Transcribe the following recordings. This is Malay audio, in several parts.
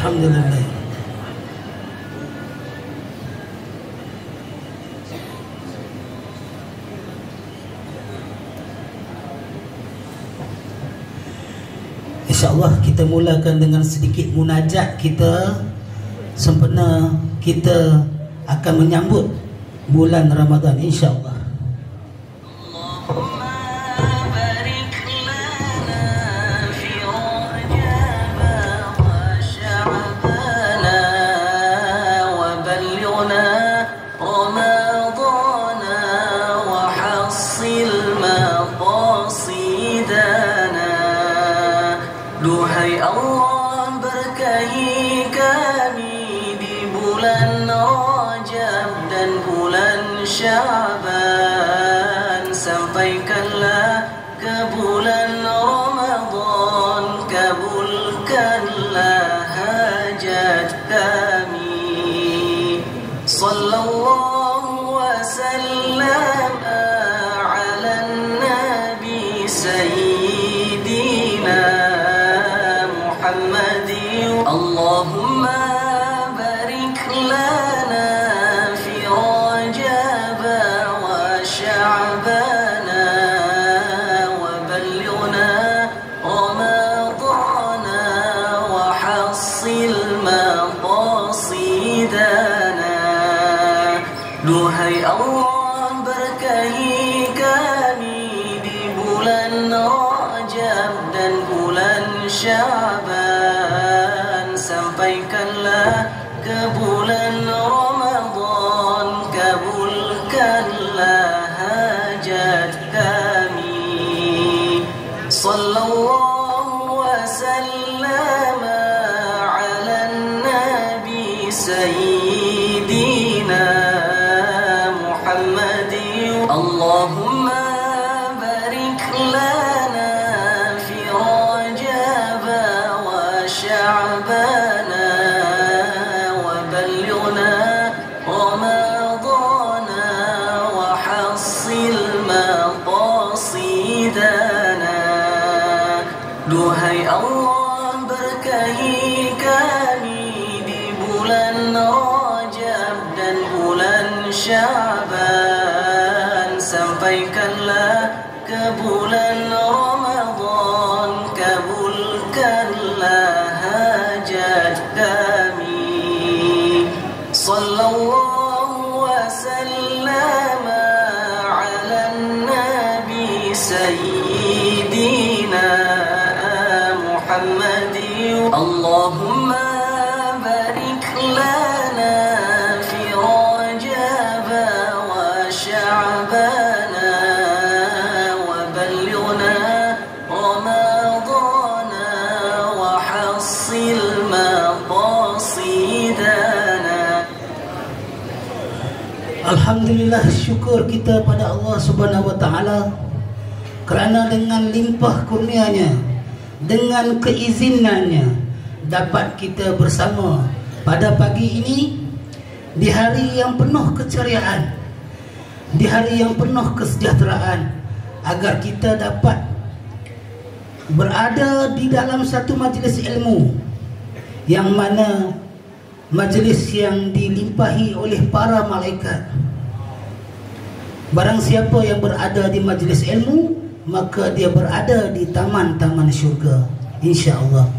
Alhamdulillah. InsyaAllah kita mulakan dengan sedikit munajat kita sempena kita akan menyambut bulan Ramadan, insyaAllah. Duhai Allah, berkahi kami di bulan Rajab dan bulan Syaban. Sampaikanlah ke bulan Ramadan, kabulkanlah hajat kami. Sallallahu wa sallam ala nabi sayyidina Allahumma barik lana fi Rajab wa Sya'ban wa ballighna Ramadan wa hassil maqasidana. Duhai Allah, berkahi kami di bulan Rajab dan bulan Syaban. Sampaikanlah ke bulan Ramadan, kabulkanlah hajat kami. Sallallahu wa sallam ala nabi sayyidina Muhammadin. Allahumma barik lana fi Rajab wa Sya'ban Duhai Allah, berkahi kami di bulan Rajab dan bulan Syaban. Sampaikanlah ke bulan Ramadan, kabulkanlah hajat kami. Sallallahu wa sallam ala nabi sayyidina Allahumma barik lana fi Rajab wa Sya'ban wa ballighna Ramadan wa hassil maqasidana. Alhamdulillah, syukur kita pada Allah Subhanahu wa taala kerana dengan limpah kurnia-Nya, dengan keizinannya dapat kita bersama pada pagi ini di hari yang penuh keceriaan, di hari yang penuh kesejahteraan, agar kita dapat berada di dalam satu majlis ilmu yang mana majlis yang dilimpahi oleh para malaikat. Barang siapa yang berada di majlis ilmu, maka dia berada di taman-taman syurga, insya-Allah.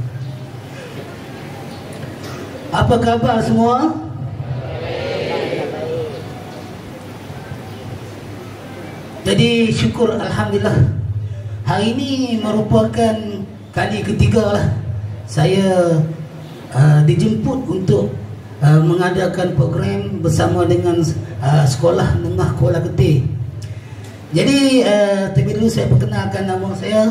Apa khabar semua? Jadi syukur, alhamdulillah, hari ini merupakan kali ketiga lah saya dijemput untuk mengadakan program bersama dengan Sekolah Menengah Kuala Ketih. Jadi terlebih dulu saya perkenalkan nama saya.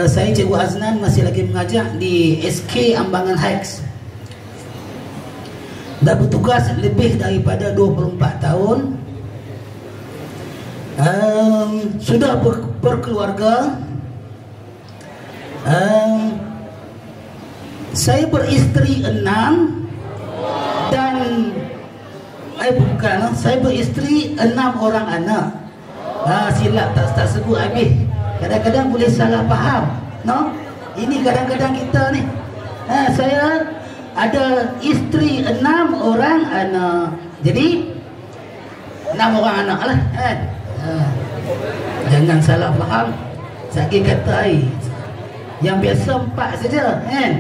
Saya Cikgu Aznan, masih lagi mengajar di SK Ambangan Heights. Dah bertugas lebih daripada 24 tahun. Sudah berkeluarga. Saya beristeri 6 dan saya beristeri 6 orang anak. Silap tak sebut habis. Kadang-kadang boleh salah faham, no? Ini kadang-kadang kita ni Saya ada isteri 6 orang anak. Jadi 6 orang anak lah kan. Jangan salah faham. Saya kata yang biasa 4 saja kan.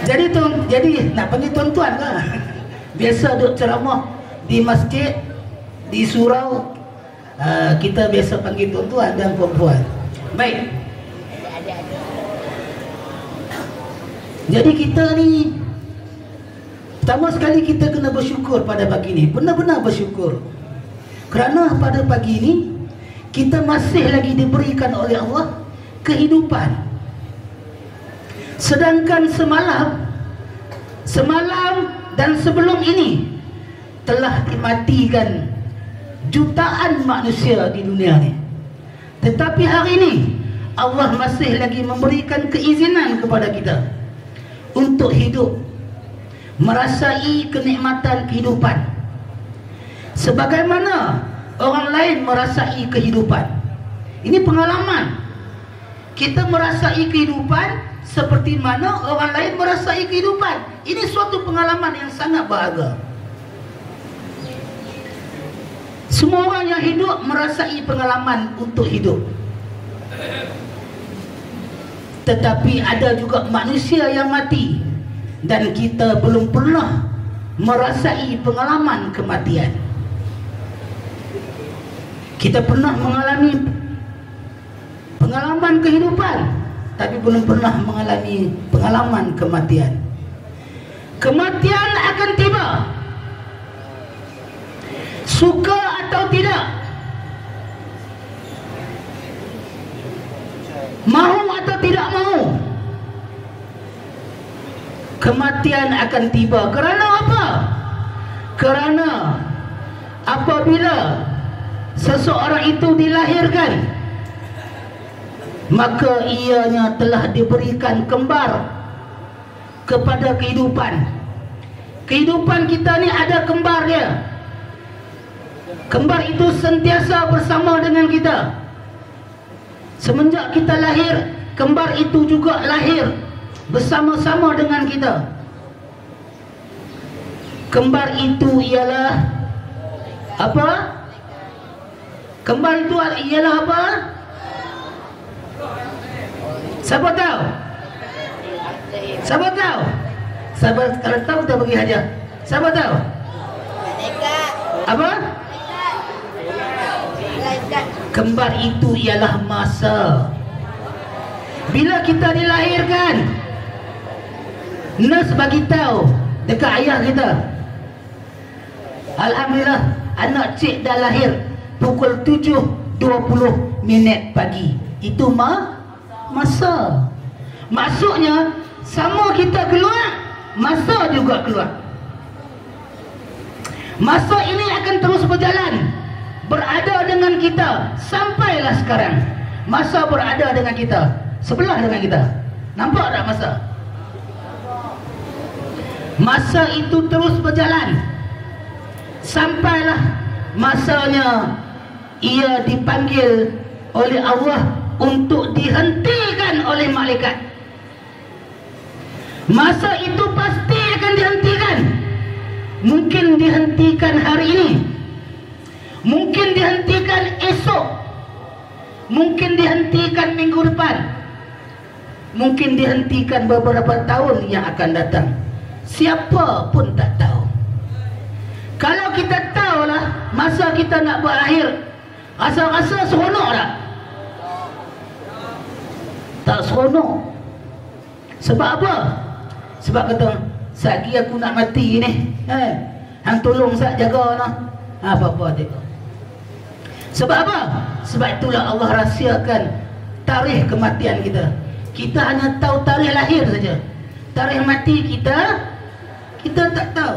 Jadi nak panggil tuan-tuan lah. Biasa duduk ceramah di masjid, di surau, kita biasa panggil tuan-tuan dan perempuan. Baik. Jadi kita ni, pertama sekali kita kena bersyukur pada pagi ni. Benar-benar bersyukur. Kerana pada pagi ni kita masih lagi diberikan oleh Allah kehidupan. Sedangkan semalam dan sebelum ini telah dimatikan jutaan manusia di dunia ni. Tetapi hari ini Allah masih lagi memberikan keizinan kepada kita untuk hidup, merasai kenikmatan kehidupan sebagaimana orang lain merasai kehidupan. Ini pengalaman. Kita merasai kehidupan seperti mana orang lain merasai kehidupan. Ini suatu pengalaman yang sangat berharga. Semua orang yang hidup merasai pengalaman untuk hidup. Tetapi ada juga manusia yang mati dan kita belum pernah merasai pengalaman kematian. Kita pernah mengalami pengalaman kehidupan, tapi belum pernah mengalami pengalaman kematian. Kematian akan tiba, suka atau tidak, mahu atau tidak mahu, kematian akan tiba. Kerana apa? Kerana apabila seseorang itu dilahirkan, maka ianya telah diberikan kembar kepada kehidupan. Kehidupan kita ni ada kembar dia. Kembar itu sentiasa bersama dengan kita. Semenjak kita lahir, kembar itu juga lahir bersama-sama dengan kita. Kembar itu ialah apa? Kembar itu ialah apa? Siapa tahu? Siapa tahu? Siapa kalau tahu kita bagi hadiah. Siapa tahu? Apa? Kembar itu ialah masa. Bila kita dilahirkan, nurse bagi tahu dekat ayah kita, alhamdulillah anak cik dah lahir pukul 7:20 pagi. Itu masa. Maksudnya sama kita keluar, masa juga keluar. Masa ini akan terus berjalan, berada dengan kita sampailah sekarang. Masa berada dengan kita, sebelah dengan kita. Nampak tak masa? Masa itu terus berjalan sampailah masanya ia dipanggil oleh Allah untuk dihentikan oleh malaikat. Masa itu pasti akan dihentikan. Mungkin dihentikan hari ini, mungkin dihentikan esok, mungkin dihentikan minggu depan, mungkin dihentikan beberapa tahun yang akan datang. Siapa pun tak tahu. Kalau kita tahulah masa kita nak berakhir, rasa-rasa seronok tak? Tak seronok. Sebab apa? Sebab kata, sagi aku nak mati ni, hang tolong sat jaga noh. Apa-apa tengok. Sebab apa? Sebab itulah Allah rahsiakan tarikh kematian kita. Kita hanya tahu tarikh lahir saja. Tarikh mati kita tak tahu.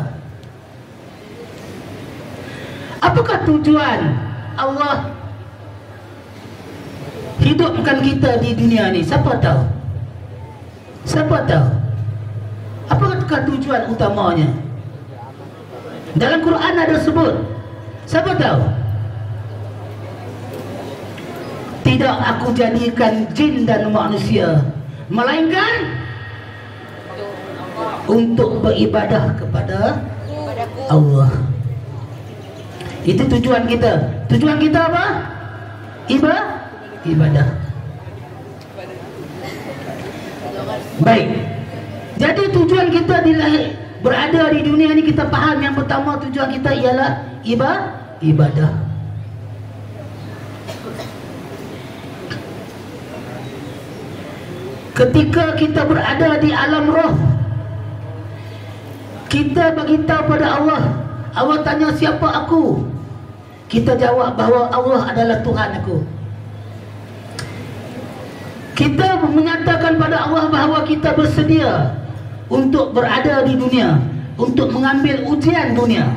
Apakah tujuan Allah hidupkan kita di dunia ni? Siapa tahu? Siapa tahu? Apakah tujuan utamanya? Dalam Quran ada sebut. Siapa tahu? Tidak aku jadikan jin dan manusia melainkan untuk beribadah kepada Allah. Itu tujuan kita. Tujuan kita apa? Ibadah. Baik. Jadi tujuan kita berada di dunia ini, kita faham yang pertama tujuan kita ialah ibadah. Ketika kita berada di alam roh, kita beritahu pada Allah. Allah tanya siapa aku? Kita jawab bahawa Allah adalah Tuhan aku. Kita menyatakan pada Allah bahawa kita bersedia untuk berada di dunia, untuk mengambil ujian dunia.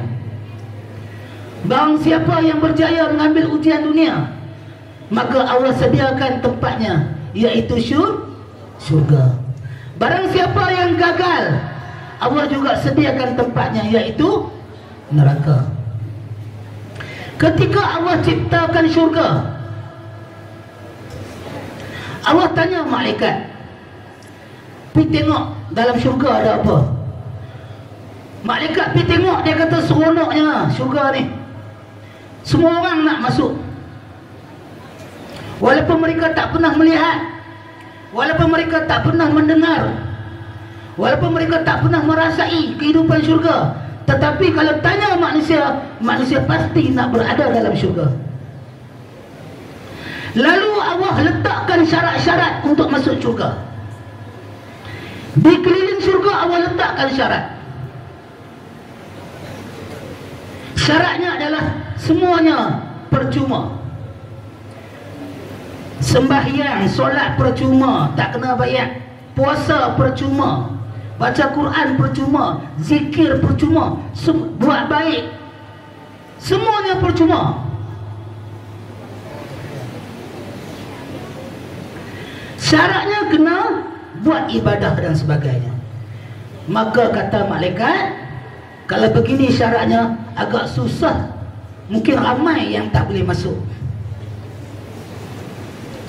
Barang siapa yang berjaya mengambil ujian dunia, maka Allah sediakan tempatnya, iaitu syurga. Barang siapa yang gagal, Allah juga sediakan tempatnya, iaitu neraka. Ketika Allah ciptakan syurga, Allah tanya malaikat, pergi tengok dalam syurga ada apa. Malaikat pergi tengok, dia kata seronoknya syurga ni, semua orang nak masuk. Walaupun mereka tak pernah melihat, walaupun mereka tak pernah mendengar, walaupun mereka tak pernah merasai kehidupan syurga, tetapi kalau tanya manusia, manusia pasti nak berada dalam syurga. Lalu Allah letakkan syarat-syarat untuk masuk syurga. Di keliling syurga Allah letakkan syarat. Syaratnya adalah semuanya percuma. Sembahyang, solat percuma, tak kena bayar. Puasa percuma, baca Quran percuma, zikir percuma, buat baik, semuanya percuma. Syaratnya kena buat ibadah dan sebagainya. Maka kata malaikat, kalau begini syaratnya agak susah, mungkin ramai yang tak boleh masuk.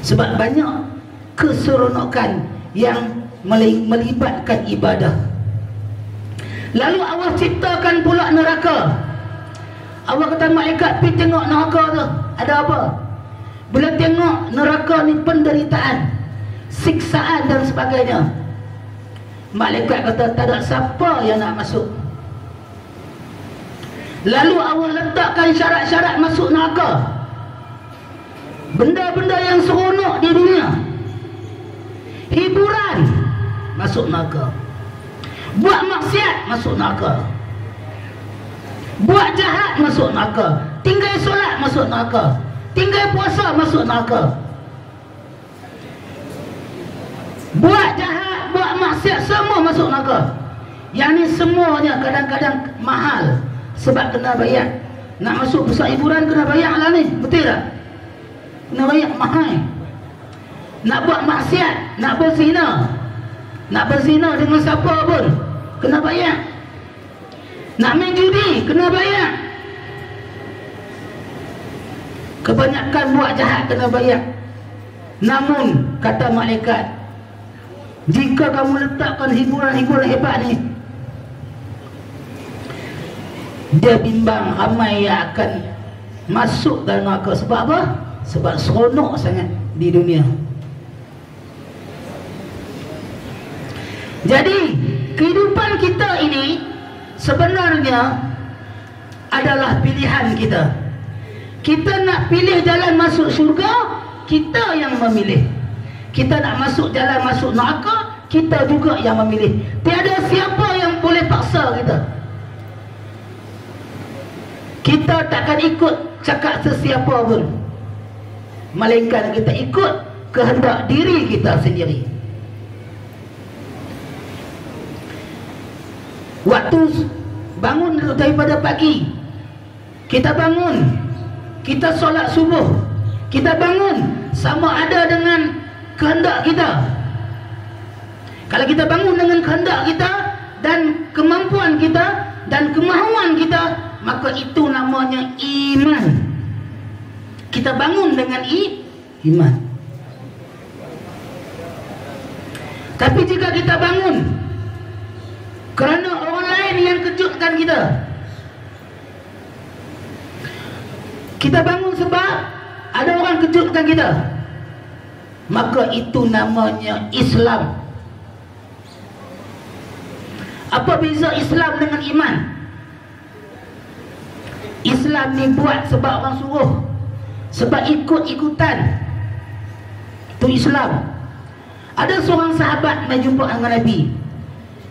Sebab banyak keseronokan yang melibatkan ibadah. Lalu Allah ciptakan pula neraka. Allah kata malaikat, pergi tengok neraka tu ada apa. Bila tengok neraka ni penderitaan, siksaan dan sebagainya, malaikat kata tak ada siapa yang nak masuk. Lalu Allah letakkan syarat-syarat masuk neraka. Benda-benda yang seronok di dunia, hiburan, masuk neraka. Buat maksiat, masuk neraka. Buat jahat, masuk neraka. Tinggal solat, masuk neraka. Tinggal puasa, masuk neraka. Buat jahat, buat maksiat, semua masuk neraka. Yang ni semuanya kadang-kadang mahal, sebab kena bayar. Nak masuk pusat hiburan kena bayar lah ni, betul tak? Kena bayar mahal. Nak buat maksiat, nak berzina, nak berzina dengan siapa pun kena bayar. Nak main judi kena bayar. Kebanyakan buat jahat kena bayar. Namun kata malaikat, jika kamu letakkan hiburan-hiburan hebat ni, dia bimbang ramai yang akan masuk dalam neraka. Sebab apa? Sebab seronok sangat di dunia. Jadi kehidupan kita ini sebenarnya adalah pilihan kita. Kita nak pilih jalan masuk syurga, kita yang memilih. Kita nak masuk jalan masuk neraka, kita juga yang memilih. Tiada siapa yang boleh paksa kita. Kita takkan ikut cakap sesiapa pun, melainkan kita ikut kehendak diri kita sendiri. Waktu bangun daripada pagi, kita bangun, kita solat subuh, kita bangun sama ada dengan kehendak kita. Kalau kita bangun dengan kehendak kita dan kemampuan kita dan kemahuan kita, maka itu namanya iman. Kita bangun dengan iman. Tapi jika kita bangun kerana orang lain yang kejutkan kita, kita bangun sebab ada orang kejutkan kita, maka itu namanya Islam. Apa beza Islam dengan iman? Islam ni buat sebab orang suruh, sebab ikut-ikutan. Itu Islam. Ada seorang sahabat mai jumpa dengan Nabi.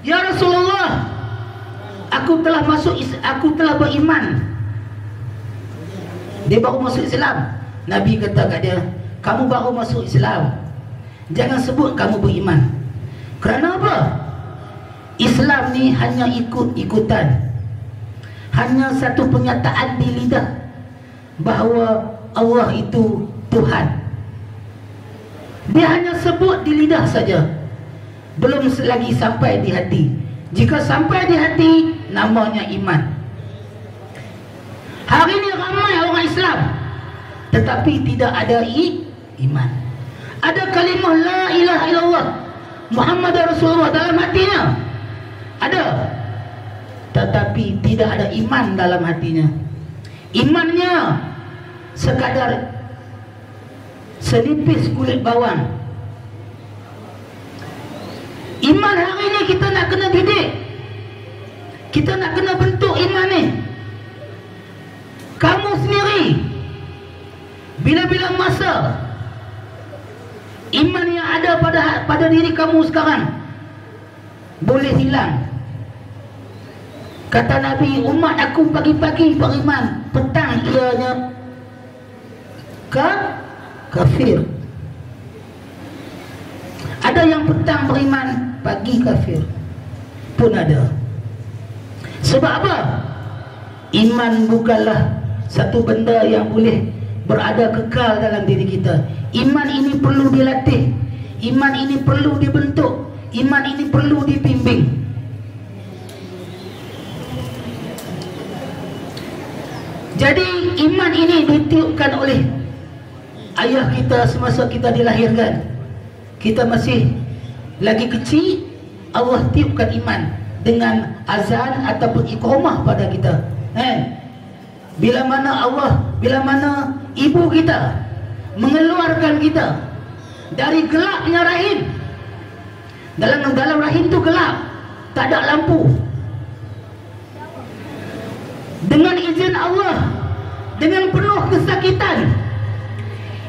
Ya Rasulullah, aku telah beriman. Dia baru masuk Islam. Nabi kata kat dia, kamu baru masuk Islam, jangan sebut kamu beriman. Kerana apa? Islam ni hanya ikut-ikutan, hanya satu pernyataan di lidah bahawa Allah itu Tuhan. Dia hanya sebut di lidah saja, belum lagi sampai di hati. Jika sampai di hati, namanya iman. Hari ini ramai orang Islam tetapi tidak ada iman. Ada kalimah la ilaha illallah Muhammad Rasulullah dalam hatinya, ada, tetapi tidak ada iman dalam hatinya. Imannya sekadar senipis kulit bawang. Iman hari ini kita nak kena didik, kita nak kena bentuk iman ni. Kamu sendiri bila-bila masa iman yang ada pada diri kamu sekarang boleh hilang. Kata Nabi, umat aku pagi-pagi beriman, petang ianya kafir. Ada yang petang beriman, pagi kafir pun ada. Sebab apa? Iman bukanlah satu benda yang boleh berada kekal dalam diri kita. Iman ini perlu dilatih, iman ini perlu dibentuk, iman ini perlu dibimbing. Jadi iman ini ditiupkan oleh ayah kita semasa kita dilahirkan. Kita masih lagi kecil, Allah tiupkan iman dengan azan ataupun iqamah pada kita. Bila mana ibu kita mengeluarkan kita dari gelapnya rahim. Dalam rahim tu gelap, tak ada lampu. Dengan izin Allah, dengan penuh kesakitan,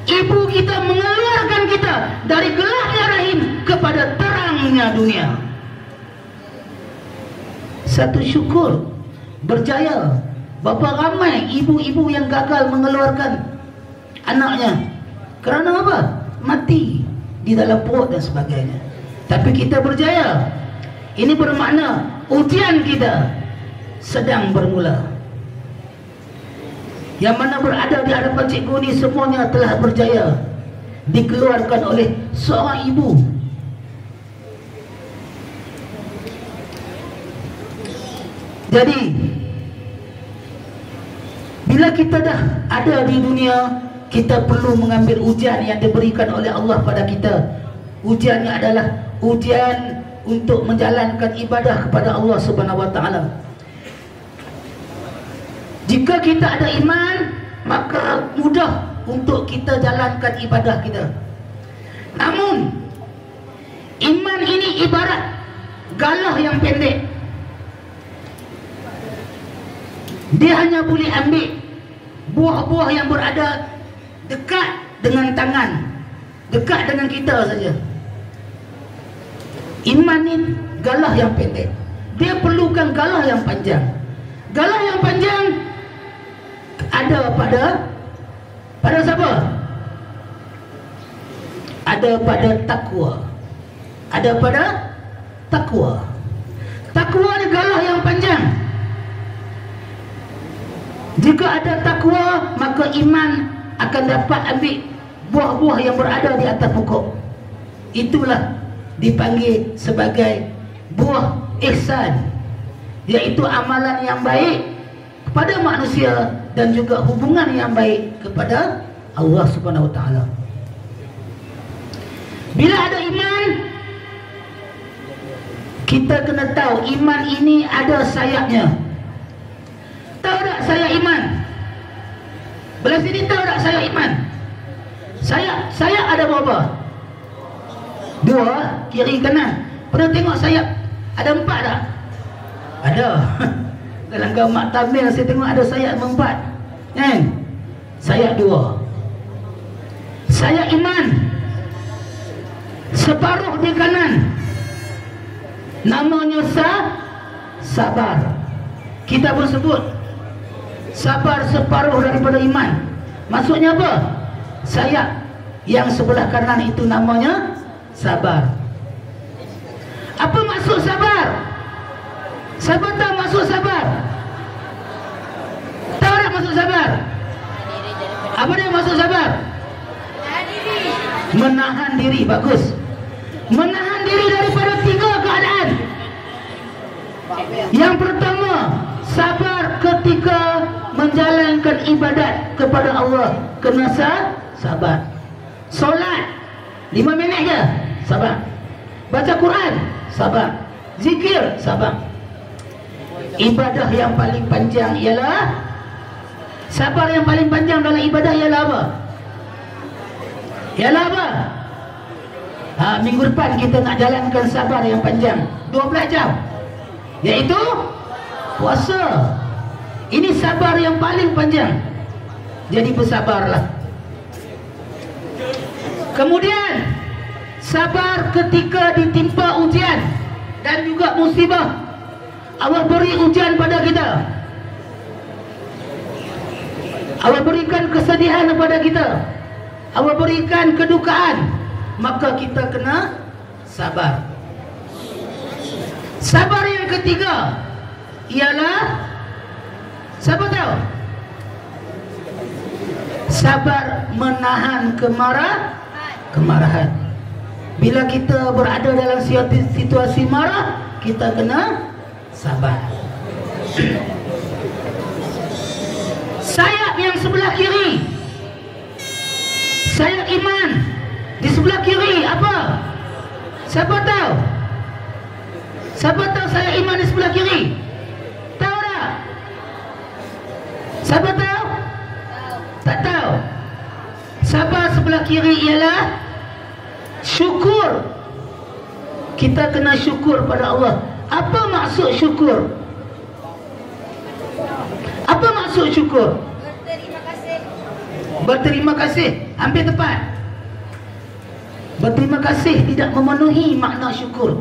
ibu kita mengeluarkan kita dari gelapnya rahim kepada terangnya dunia. Satu syukur, berjaya. Berapa ramai ibu-ibu yang gagal mengeluarkan anaknya. Kerana apa? Mati di dalam perut dan sebagainya. Tapi kita berjaya. Ini bermakna ujian kita sedang bermula. Yang mana berada di hadapan cikgu ni semuanya telah berjaya, dikeluarkan oleh seorang ibu. Jadi bila kita dah ada di dunia, kita perlu mengambil ujian yang diberikan oleh Allah pada kita. Ujiannya adalah ujian untuk menjalankan ibadah kepada Allah Subhanahu wa taala. Jika kita ada iman, maka mudah untuk kita jalankan ibadah kita. Namun iman ini ibarat galah yang pendek. Dia hanya boleh ambil buah-buah yang berada dekat dengan tangan, dekat dengan kita saja. Iman ini galah yang pendek. Dia perlukan galah yang panjang. Galah yang panjang ada pada siapa? Ada pada takwa. Ada pada takwa. Takwa ni galah yang panjang. Jika ada takwa, maka iman akan dapat ambil buah-buah yang berada di atas pokok. Itulah dipanggil sebagai buah ihsan, iaitu amalan yang baik kepada manusia dan juga hubungan yang baik kepada Allah Subhanahu wa taala. Bila ada iman, kita kena tahu iman ini ada sayapnya. Tahu tak sayap iman? Belah sini tahu tak sayap iman? Sayap ada berapa? 2, kiri kanan. Pernah tengok sayap ada 4 tak? Ada. Dalam gambar Tamil saya tengok ada sayap 4, kan? Sayap 2. Sayap iman separuh di kanan, namanya sabar. Kita pun sebut sabar separuh daripada iman. Maksudnya apa? Sayap yang sebelah kanan itu namanya sabar. Apa maksud sabar? Siapa tahu maksud sabar? Tahu tak maksud sabar? Apa dia maksud sabar? Menahan diri. Bagus. Menahan diri daripada 3 keadaan. Yang pertama, sabar ketika menjalankan ibadat kepada Allah, kena sabar. Solat 5 minit je, sabar. Baca Quran, sabar. Zikir, sabar. Ibadah yang paling panjang ialah sabar. Yang paling panjang dalam ibadah ialah apa? Ialah apa? Minggu depan kita nak jalankan sabar yang panjang 12 jam, iaitu puasa. Ini sabar yang paling panjang. Jadi bersabarlah. Kemudian sabar ketika ditimpa ujian dan juga musibah. Allah beri ujian pada kita, Allah berikan kesedihan kepada kita, Allah berikan kedukaan, maka kita kena sabar. Sabar yang ketiga ialah, siapa tahu? Sabar menahan kemarahan. Bila kita berada dalam situasi marah, kita kena sabar. Sayap yang sebelah kiri, sayap iman di sebelah kiri apa? Siapa tahu? Siapa tahu sayap iman di sebelah kiri? Tahu tak? Siapa tahu? Tak tahu. Sabar sebelah kiri ialah syukur. Kita kena syukur pada Allah. Apa maksud syukur? Apa maksud syukur? Berterima kasih. Berterima kasih. Hampir tepat. Berterima kasih tidak memenuhi makna syukur.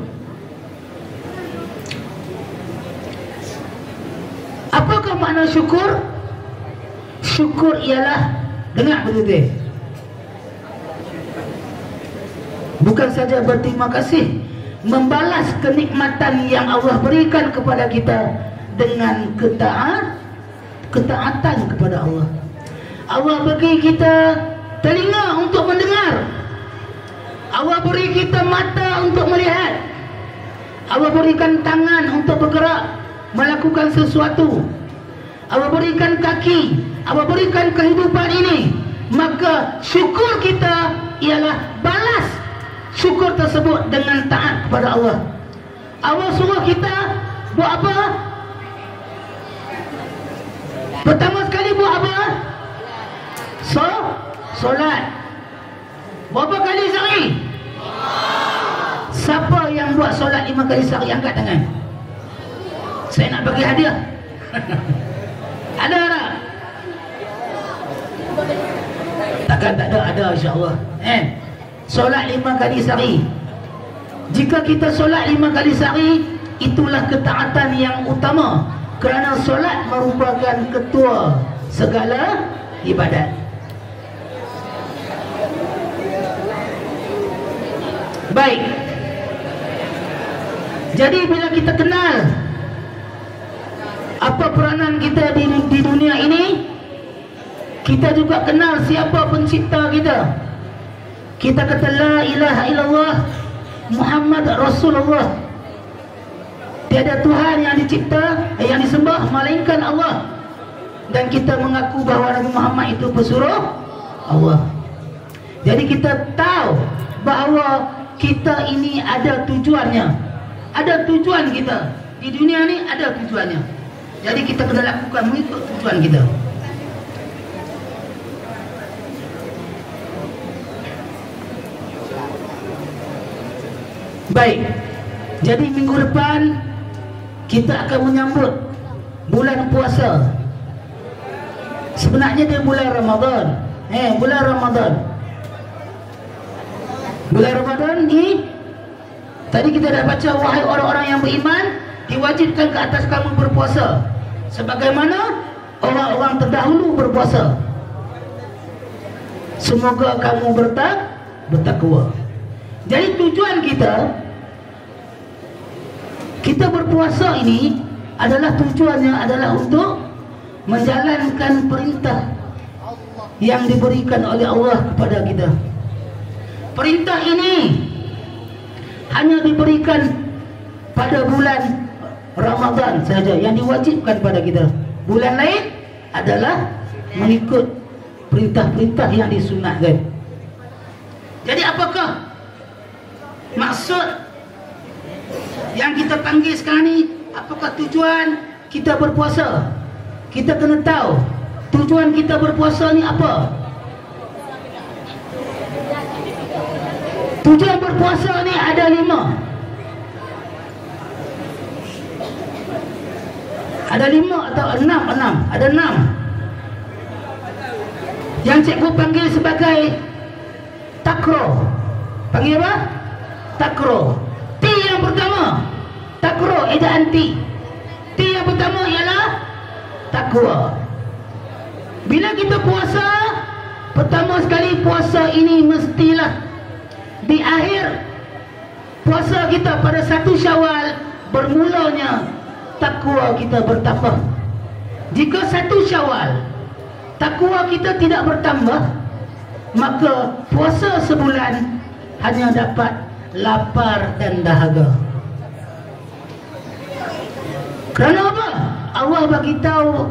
Apakah makna syukur? Syukur ialah, dengar betul-betul, bukan saja berterima kasih, membalas kenikmatan yang Allah berikan kepada kita dengan ketaatan kepada Allah. Allah bagi kita telinga untuk mendengar, Allah beri kita mata untuk melihat, Allah berikan tangan untuk bergerak melakukan sesuatu, Allah berikan kaki, Allah berikan kehidupan ini. Maka syukur kita ialah balas syukur tersebut dengan taat kepada Allah. Allah suruh kita buat apa? Pertama sekali buat apa? Solat. Berapa kali sehari? Siapa yang buat solat 5 kali sehari, angkat tangan. Saya nak bagi hadiah. Ada tak? Takkan tak ada, ada insya-Allah. Solat 5 kali sehari. Jika kita solat 5 kali sehari, itulah ketaatan yang utama, kerana solat merupakan ketua segala ibadat. Baik. Jadi bila kita kenal apa peranan kita di dunia ini, kita juga kenal siapa pencipta kita. Kita kata la ilaha illallah Muhammad Rasulullah. Tiada Tuhan yang dicipta, yang disembah melainkan Allah. Dan kita mengaku bahawa Nabi Muhammad itu pesuruh Allah. Jadi kita tahu bahawa kita ini ada tujuannya. Ada tujuan kita. Di dunia ni ada tujuannya. Jadi kita kena lakukan mengikut tujuan kita. Baik. Jadi minggu depan kita akan menyambut bulan puasa. Sebenarnya dia bulan Ramadan. Bulan Ramadan. Bulan Ramadan ni tadi kita dah baca, wahai orang-orang yang beriman, diwajibkan ke atas kamu berpuasa sebagaimana orang-orang terdahulu berpuasa. Semoga kamu bertakwa. Jadi tujuan kita berpuasa ini adalah tujuannya adalah untuk menjalankan perintah yang diberikan oleh Allah kepada kita. Perintah ini hanya diberikan pada bulan Ramadan saja yang diwajibkan pada kita. Bulan lain adalah mengikut perintah-perintah yang disunatkan. Jadi apakah maksud yang kita panggil sekarang ni? Apakah tujuan kita berpuasa? Kita kena tahu tujuan kita berpuasa ni apa. Tujuan berpuasa ni ada 5. Ada 5 atau 6? Ada 6. Yang cikgu panggil sebagai takro. Panggil apa? Takro. T yang pertama, takro, ejaan T. T yang pertama ialah takwa. Bila kita puasa, pertama sekali puasa ini mestilah di akhir puasa kita pada 1 Syawal bermulanya takwa kita bertambah. Jika 1 Syawal takwa kita tidak bertambah, maka puasa sebulan hanya dapat lapar dan dahaga. Kerana apa? Allah bagi tahu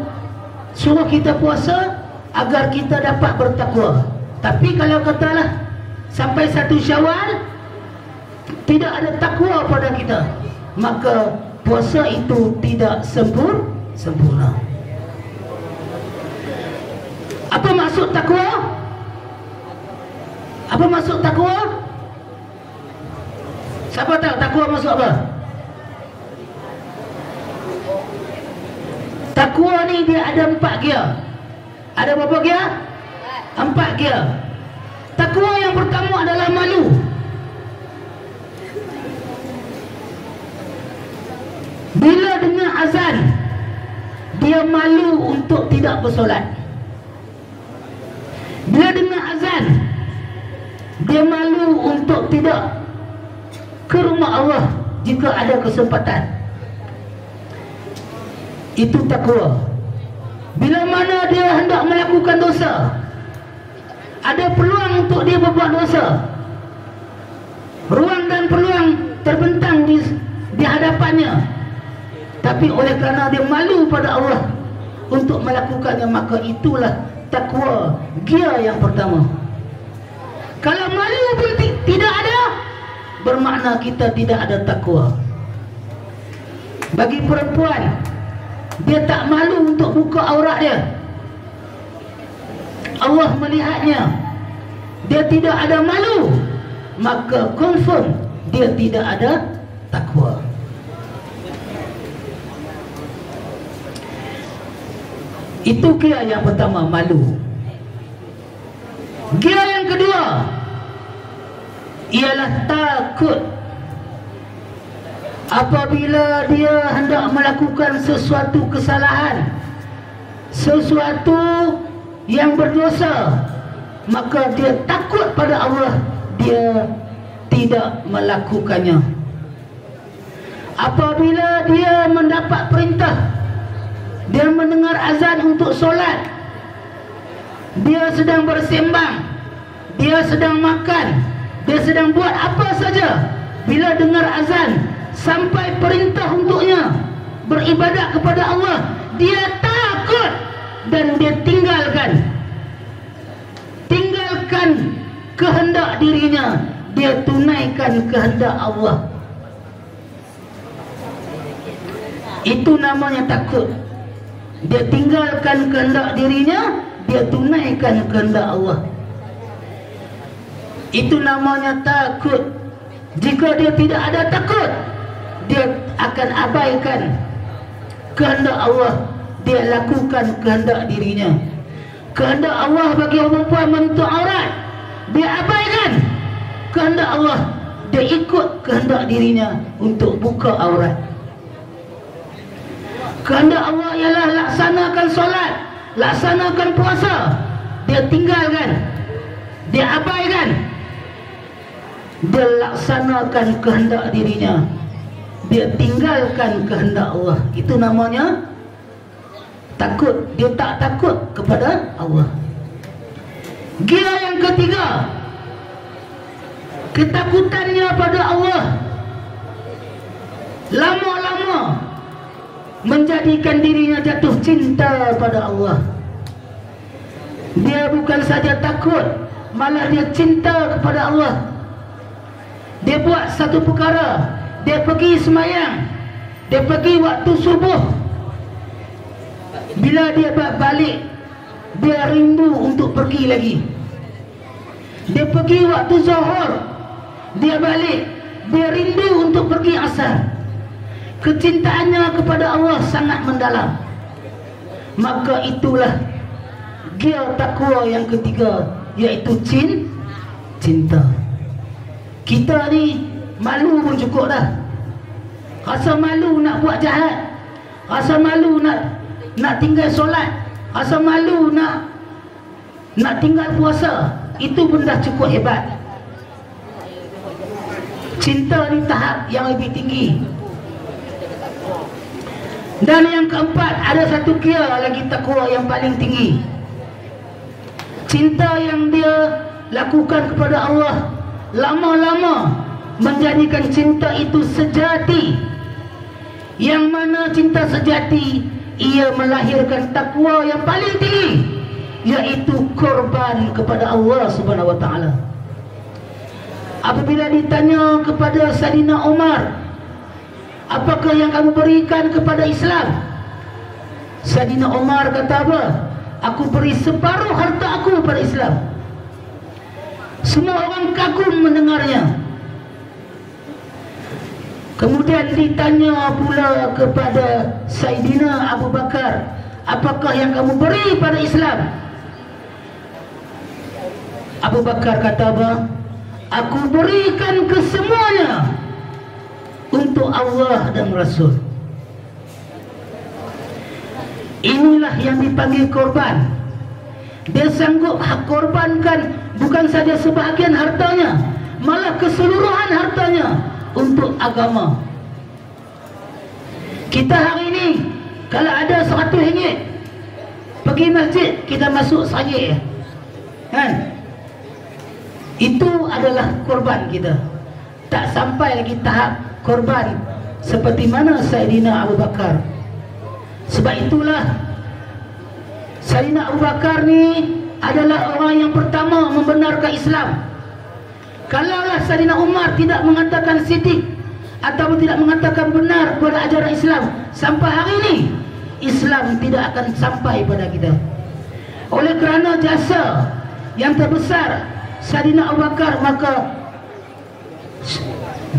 suruh kita puasa agar kita dapat bertakwa. Tapi kalau katalah sampai 1 Syawal tidak ada takwa pada kita, maka puasa itu tidak sempurna. Apa maksud takwa? Apa maksud takwa? Siapa tahu takwa maksud apa? Takwa ni dia ada 4 gear. Ada berapa gear? 4 gear. Takwa yang pertama adalah malu. Bila dengar azan, dia malu untuk tidak bersolat. Bila dengar azan, dia malu untuk tidak ke rumah Allah jika ada kesempatan. Itu takwa. Bila mana dia hendak melakukan dosa, ada peluang untuk dia berbuat dosa, ruang dan peluang terbentang di hadapannya, tapi oleh kerana dia malu pada Allah untuk melakukannya, maka itulah takwa, gear yang pertama. Kalau malu pun tidak ada, bermakna kita tidak ada takwa. Bagi perempuan, dia tak malu untuk buka aurat dia. Allah melihatnya, dia tidak ada malu, maka confirm dia tidak ada takwa. Itu gear yang pertama, malu. Gear yang kedua ialah takut. Apabila dia hendak melakukan sesuatu kesalahan, sesuatu yang berdosa, maka dia takut pada Allah, dia tidak melakukannya. Apabila dia mendapat perintah, dia mendengar azan untuk solat, dia sedang bersembang, dia sedang makan, dia sedang buat apa saja, bila dengar azan sampai perintah untuknya beribadat kepada Allah, dia takut dan dia tinggalkan kehendak dirinya, dia tunaikan kehendak Allah. Itu namanya takut. Dia tinggalkan kehendak dirinya, dia tunaikan kehendak Allah. Itu namanya takut. Jika dia tidak ada takut, dia akan abaikan kehendak Allah, dia lakukan kehendak dirinya. Kehendak Allah bagi orang perempuan menutup aurat, dia abaikan kehendak Allah, dia ikut kehendak dirinya untuk buka aurat. Kehendak Allah ialah laksanakan solat, laksanakan puasa, dia tinggalkan, dia abaikan. Dia laksanakan kehendak dirinya, dia tinggalkan kehendak Allah. Itu namanya takut. Dia tak takut kepada Allah. Gila yang ketiga, ketakutannya pada Allah lama-lama menjadikan dirinya jatuh cinta pada Allah. Dia bukan saja takut, malah dia cinta kepada Allah. Dia buat satu perkara, dia pergi semayang, dia pergi waktu subuh. Bila dia balik, dia rindu untuk pergi lagi. Dia pergi waktu zuhur, dia balik, dia rindu untuk pergi asar. Kecintaannya kepada Allah sangat mendalam. Maka itulah gear takwa yang ketiga, iaitu cinta. Kita ni malu pun cukup dah. Rasa malu nak buat jahat, rasa malu nak tinggal solat, rasa malu nak tinggal puasa. Itu pun dah cukup hebat. Cinta ni tahap yang lebih tinggi. Dan yang keempat, ada satu gear lagi takwa yang paling tinggi. Cinta yang dia lakukan kepada Allah lama-lama menjadikan cinta itu sejati. Yang mana cinta sejati, ia melahirkan takwa yang paling tinggi, iaitu korban kepada Allah Subhanahu wa taala. Apabila ditanya kepada Saidina Umar, apakah yang kamu berikan kepada Islam? Saidina Umar kata apa? Aku beri separuh harta aku kepada Islam. Semua orang kagum mendengarnya. Kemudian ditanya pula kepada Saidina Abu Bakar, apakah yang kamu beri pada Islam? Abu Bakar kata apa? Aku berikan kesemuanya untuk Allah dan Rasul. Inilah yang dipanggil korban. Dia sanggup korbankan bukan saja sebahagian hartanya, malah keseluruhan hartanya untuk agama. Kita hari ini kalau ada RM100 pergi masjid, kita masuk RM1 kan? Itu adalah korban kita. Tak sampai lagi tahap korban seperti mana Saidina Abu Bakar. Sebab itulah Saidina Abu Bakar ni adalah orang yang pertama membenarkan Islam. Kalaulah Saidina Umar tidak mengatakan sidik ataupun tidak mengatakan benar kepada ajaran Islam, sampai hari ini Islam tidak akan sampai pada kita. Oleh kerana jasa yang terbesar Saidina Abu Bakar, maka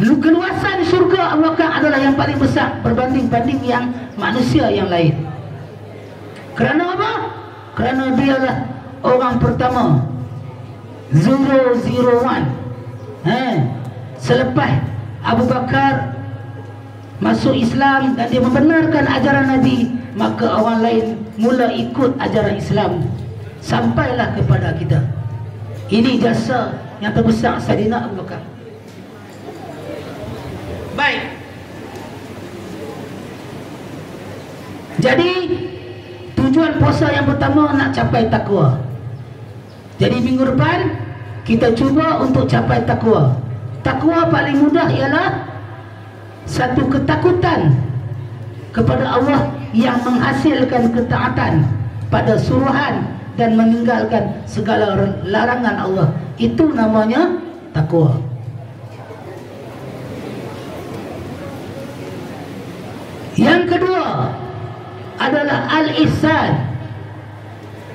keluasan syurga Abu Bakar adalah yang paling besar berbanding yang manusia yang lain. Kerana apa? Kerana dialah orang pertama 001. Selepas Abu Bakar masuk Islam dan dia membenarkan ajaran Nabi, maka orang lain mula ikut ajaran Islam sampailah kepada kita. Ini jasa yang terbesar Saidina Abu Bakar. Baik. Jadi tujuan puasa yang pertama nak capai takwa. Jadi minggu depan kita cuba untuk capai takwa. Takwa paling mudah ialah satu ketakutan kepada Allah yang menghasilkan ketaatan pada suruhan dan meninggalkan segala larangan Allah. Itu namanya takwa. Yang kedua, adalah al-ihsan.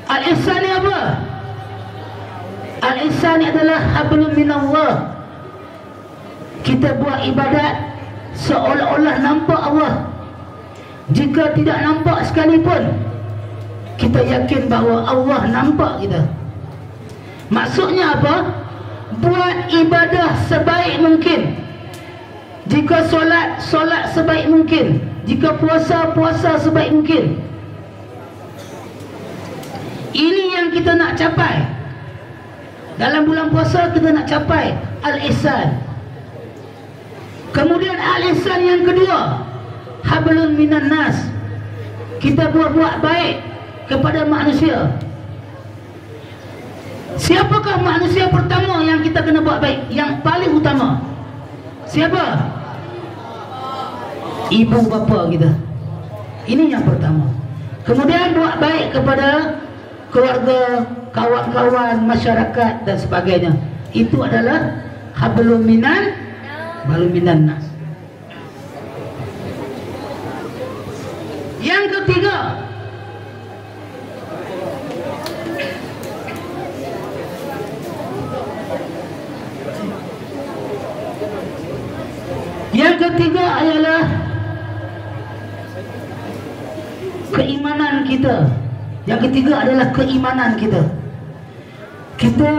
Al-ihsan ni apa? Al-ihsan ni adalah hablum minallah. Kita buat ibadat seolah-olah nampak Allah. Jika tidak nampak sekalipun, kita yakin bahawa Allah nampak kita. Maksudnya apa? Buat ibadah sebaik mungkin. Jika solat, solat sebaik mungkin. Jika puasa, puasa sebaik mungkin. Ini yang kita nak capai. Dalam bulan puasa kita nak capai al-ihsan. Kemudian al-ihsan yang kedua, hablun minan nas. Kita buat baik kepada manusia. Siapakah manusia pertama yang kita kena buat baik? Yang paling utama siapa? Ibu bapa kita. Ini yang pertama. Kemudian buat baik kepada keluarga, kawan-kawan, masyarakat dan sebagainya. Itu adalah hablum minan nas. Yang ketiga, adalah keimanan kita. Yang ketiga adalah keimanan kita. Kita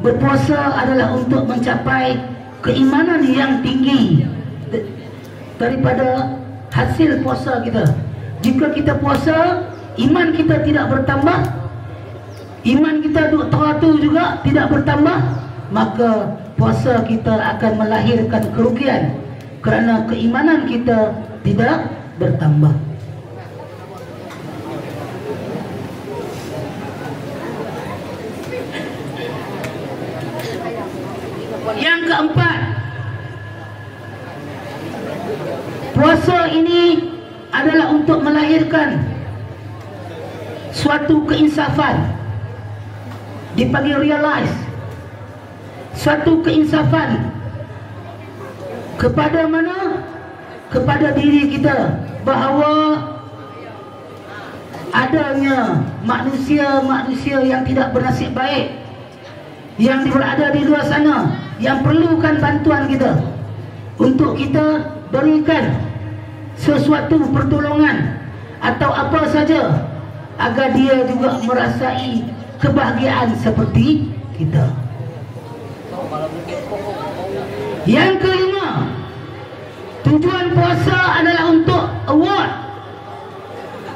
berpuasa adalah untuk mencapai keimanan yang tinggi daripada hasil puasa kita. Jika kita puasa, iman kita tidak bertambah, iman kita teratur juga tidak bertambah, maka puasa kita akan melahirkan kerugian kerana keimanan kita tidak bertambah. Yang keempat, puasa ini adalah untuk melahirkan suatu keinsafan. Dipanggil realize. Suatu keinsafan kepada mana? Kepada diri kita, bahawa adanya manusia-manusia yang tidak bernasib baik, yang berada di luar sana, yang perlukan bantuan kita, untuk kita berikan sesuatu pertolongan atau apa saja agar dia juga merasai kebahagiaan seperti kita. Yang kelima, tujuan puasa adalah untuk award,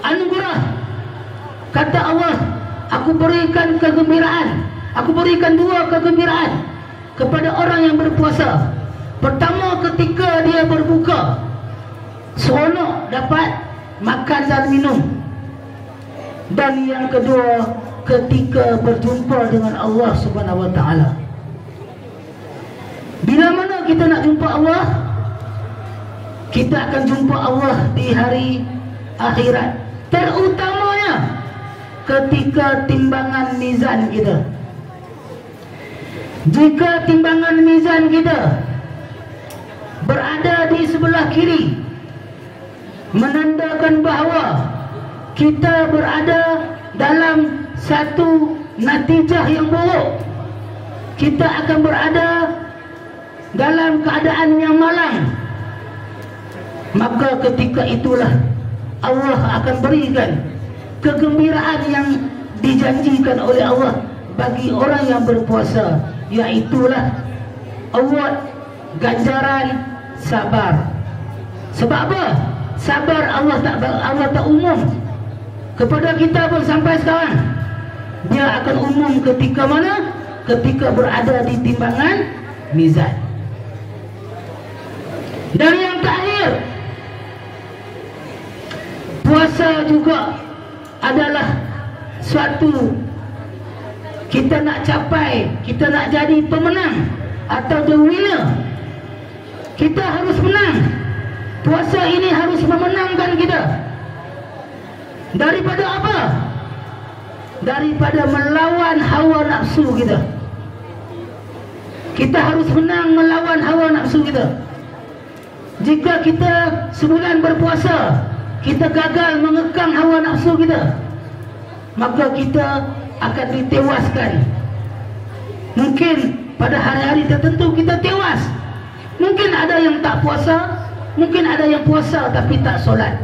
anugerah. Kata Allah, aku berikan kegembiraan, aku berikan dua kegembiraan kepada orang yang berpuasa. Pertama, ketika dia berbuka, seronok dapat makan dan minum. Dan yang kedua, ketika berjumpa dengan Allah Subhanahu wa taala. Bila mana kita nak jumpa Allah? Kita akan jumpa Allah di hari akhirat, terutamanya ketika timbangan mizan kita. Jika timbangan mizan kita berada di sebelah kiri, menandakan bahawa kita berada dalam satu natijah yang buruk. Kita akan berada dalam keadaan yang malang. Maka ketika itulah Allah akan berikan kegembiraan yang dijanjikan oleh Allah bagi orang yang berpuasa, iaitulah award ganjaran sabar. Sebab apa? Sabar Allah tak umum kepada kita pun sampai sekarang. Dia akan umum ketika mana? Ketika berada di timbangan mizan. Dan yang terakhir, puasa juga adalah suatu kita nak capai, kita nak jadi pemenang atau the winner. Kita harus menang. Puasa ini harus memenangkan kita. Daripada apa? Daripada melawan hawa nafsu kita. Kita harus menang melawan hawa nafsu kita. Jika kita sebulan berpuasa, kita gagal mengekang hawa nafsu kita, maka kita akan ditewaskan. Mungkin pada hari-hari tertentu kita tewas. Mungkin ada yang tak puasa, mungkin ada yang puasa tapi tak solat.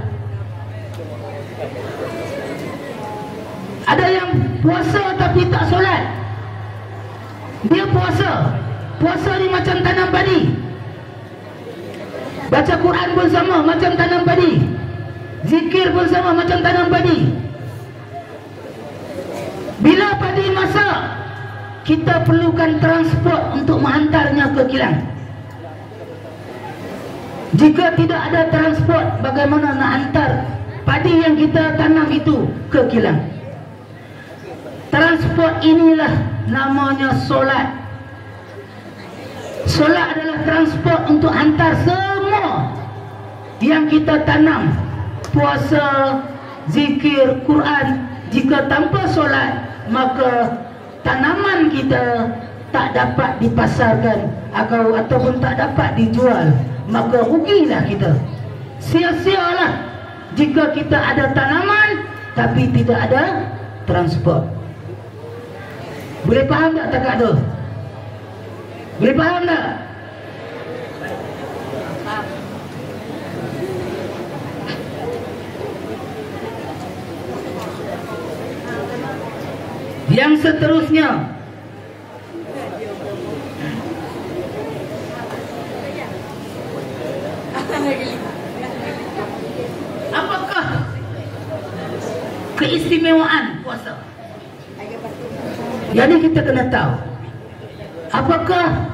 Ada yang puasa tapi tak solat. Dia puasa ni macam tanam padi. Baca Quran pun sama macam tanam padi. Zikir pun sama macam tanam padi. Bila padi masak, kita perlukan transport untuk menghantarnya ke kilang. Jika tidak ada transport, bagaimana nak hantar padi yang kita tanam itu ke kilang? Transport inilah namanya solat. Solat adalah transport untuk hantar semua yang kita tanam. Puasa, zikir, Quran. Jika tanpa solat, maka tanaman kita tak dapat dipasarkan ataupun tak dapat dijual. Maka rugilah kita. Sia-sialah jika kita ada tanaman tapi tidak ada transport. Boleh faham tak takak tu? Boleh faham tak? Yang seterusnya, apakah keistimewaan puasa? Jadi kita kena tahu apakah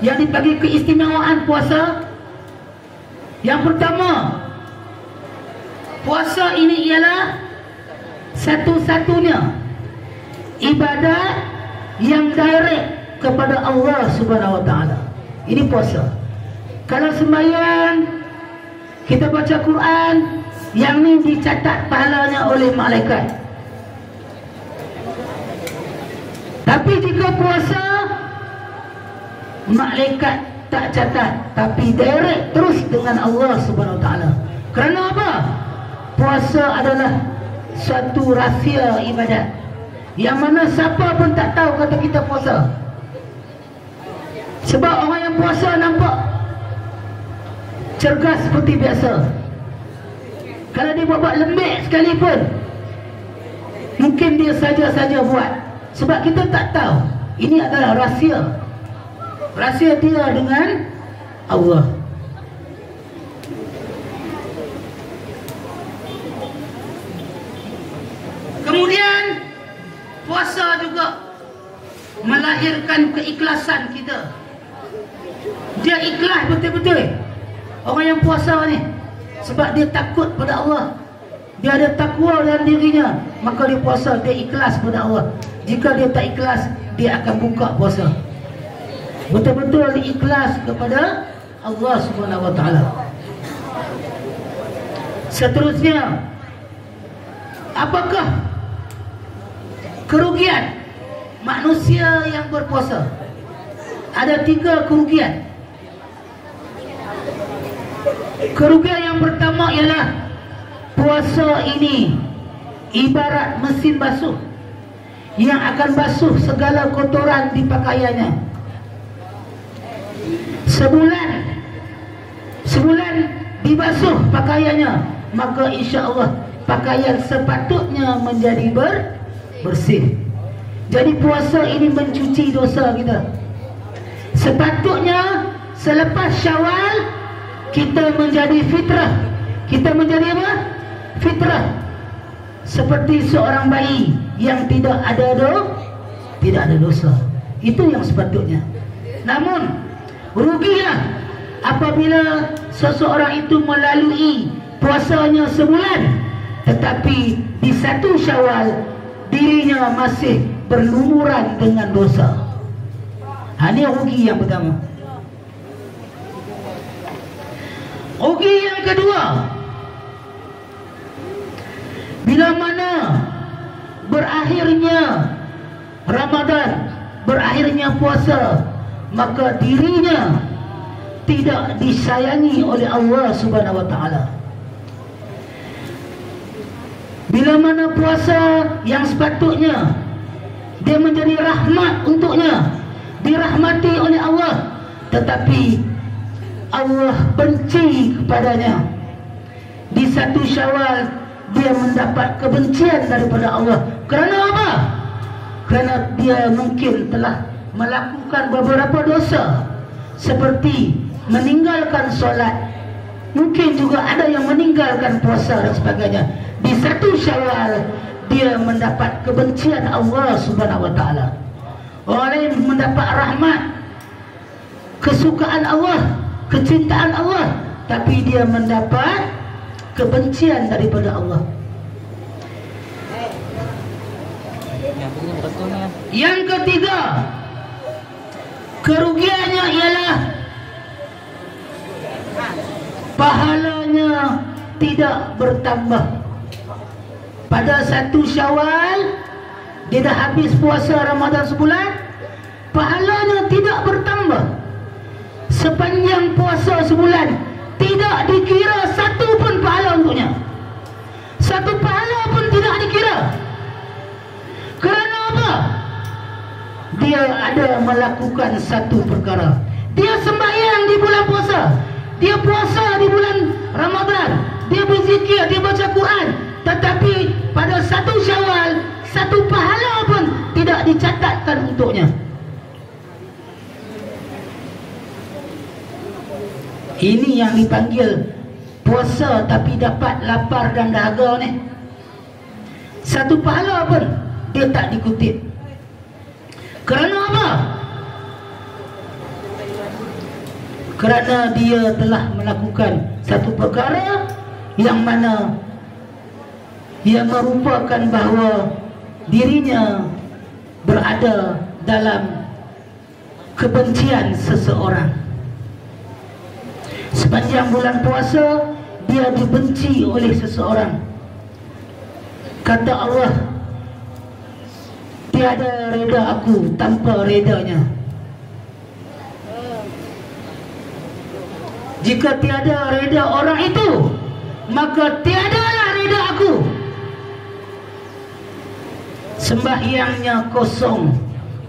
yang dibagi keistimewaan puasa. Yang pertama, puasa ini ialah satu-satunya ibadat yang direct kepada Allah Subhanahu Wa Taala. Ini puasa. Kalau sembahyang, kita baca Quran, yang ni dicatat pahalanya oleh malaikat. Tapi jika puasa, malaikat tak catat, tapi direct terus dengan Allah Subhanahu Wa Taala. Kerana apa? Puasa adalah satu rahsia ibadat yang mana siapa pun tak tahu kata kita puasa. Sebab orang yang puasa nampak cergas seperti biasa. Kalau dia buat lembek sekalipun, mungkin dia saja-saja buat. Sebab kita tak tahu. Ini adalah rahsia. Rahsia dia dengan Allah. Kemudian puasa juga melahirkan keikhlasan kita. Dia ikhlas betul-betul orang yang puasa ni, sebab dia takut pada Allah. Dia ada takwa dalam dirinya, maka dia puasa, dia ikhlas pada Allah. Jika dia tak ikhlas, dia akan buka puasa. Betul-betul ikhlas kepada Allah Subhanahu Wa Taala. Seterusnya, apakah kerugian manusia yang berpuasa? Ada 3 kerugian. Kerugian yang pertama ialah puasa ini ibarat mesin basuh yang akan basuh segala kotoran di pakaiannya. Sebulan dibasuh pakaiannya, maka insya Allah pakaian sepatutnya menjadi bersih. Jadi puasa ini mencuci dosa kita. Sepatutnya selepas Syawal kita menjadi fitrah. Kita menjadi apa? Fitrah. Seperti seorang bayi yang tidak ada dosa. Itu yang sepatutnya. Namun rugilah apabila seseorang itu melalui puasanya sebulan, tetapi di 1 Syawal dirinya masih berlumuran dengan dosa. Ini rugi yang pertama. Rugi yang kedua, bila mana berakhirnya Ramadan, berakhirnya puasa, maka dirinya tidak disayangi oleh Allah Subhanahu Wa Taala. Bila mana puasa yang sepatutnya dia menjadi rahmat untuknya, dirahmati oleh Allah, tetapi Allah benci kepadanya. Di 1 Syawal dia mendapat kebencian daripada Allah. Kerana apa? Kerana dia mungkin telah melakukan beberapa dosa, seperti meninggalkan solat, mungkin juga ada yang meninggalkan puasa dan sebagainya. Di 1 Syawal dia mendapat kebencian Allah Subhanahu wa taala. Orang lain mendapat rahmat, kesukaan Allah, kecintaan Allah, tapi dia mendapat kebencian daripada Allah. Yang ketiga, kerugiannya ialah pahalanya tidak bertambah. Pada 1 Syawal dia dah habis puasa Ramadan sebulan, pahalanya tidak bertambah. Sepanjang puasa sebulan tidak dikira satu pun pahala untuknya. Satu pahala pun tidak dikira. Kerana apa? Dia ada melakukan satu perkara. Dia sembahyang di bulan puasa, dia puasa di bulan Ramadan, dia berzikir, dia baca Quran, tetapi pada 1 Syawal satu pahala pun tidak dicatatkan untuknya. Ini yang dipanggil puasa tapi dapat lapar dan dahaga ni. Satu pahala pun dia tak dikutip. Kerana apa? Kerana dia telah melakukan satu perkara yang mana ia merupakan bahawa dirinya berada dalam kebencian seseorang. Sepanjang bulan puasa dia dibenci oleh seseorang. Kata Allah, tiada reda aku tanpa redanya. Jika tiada reda orang itu, maka tiadalah reda aku. Sembahyangnya kosong,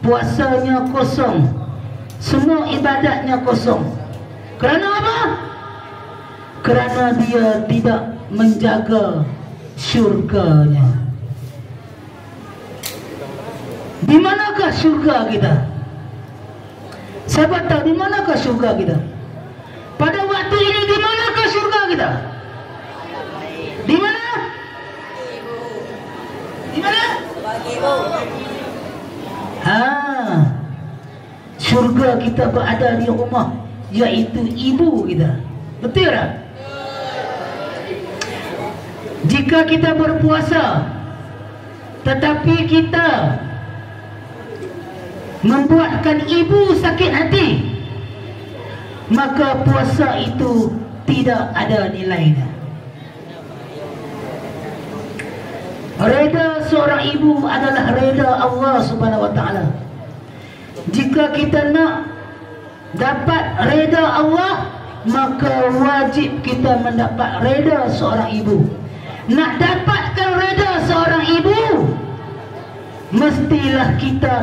puasanya kosong, semua ibadatnya kosong. Kerana apa? Kerana dia tidak menjaga syurganya. Di manakah syurga kita? Sahabat tahu di manakah syurga kita? Pada waktu ini di manakah syurga kita? Di mana? Di mana? Syurga kita berada di rumah, iaitu ibu kita. Betul tak? Jika kita berpuasa tetapi kita membuatkan ibu sakit hati, maka puasa itu tidak ada nilainya. Reda seorang ibu adalah reda Allah Subhanahu wa taala. Jika kita nak dapat reda Allah, maka wajib kita mendapat reda seorang ibu. Nak dapatkan reda seorang ibu, mestilah kita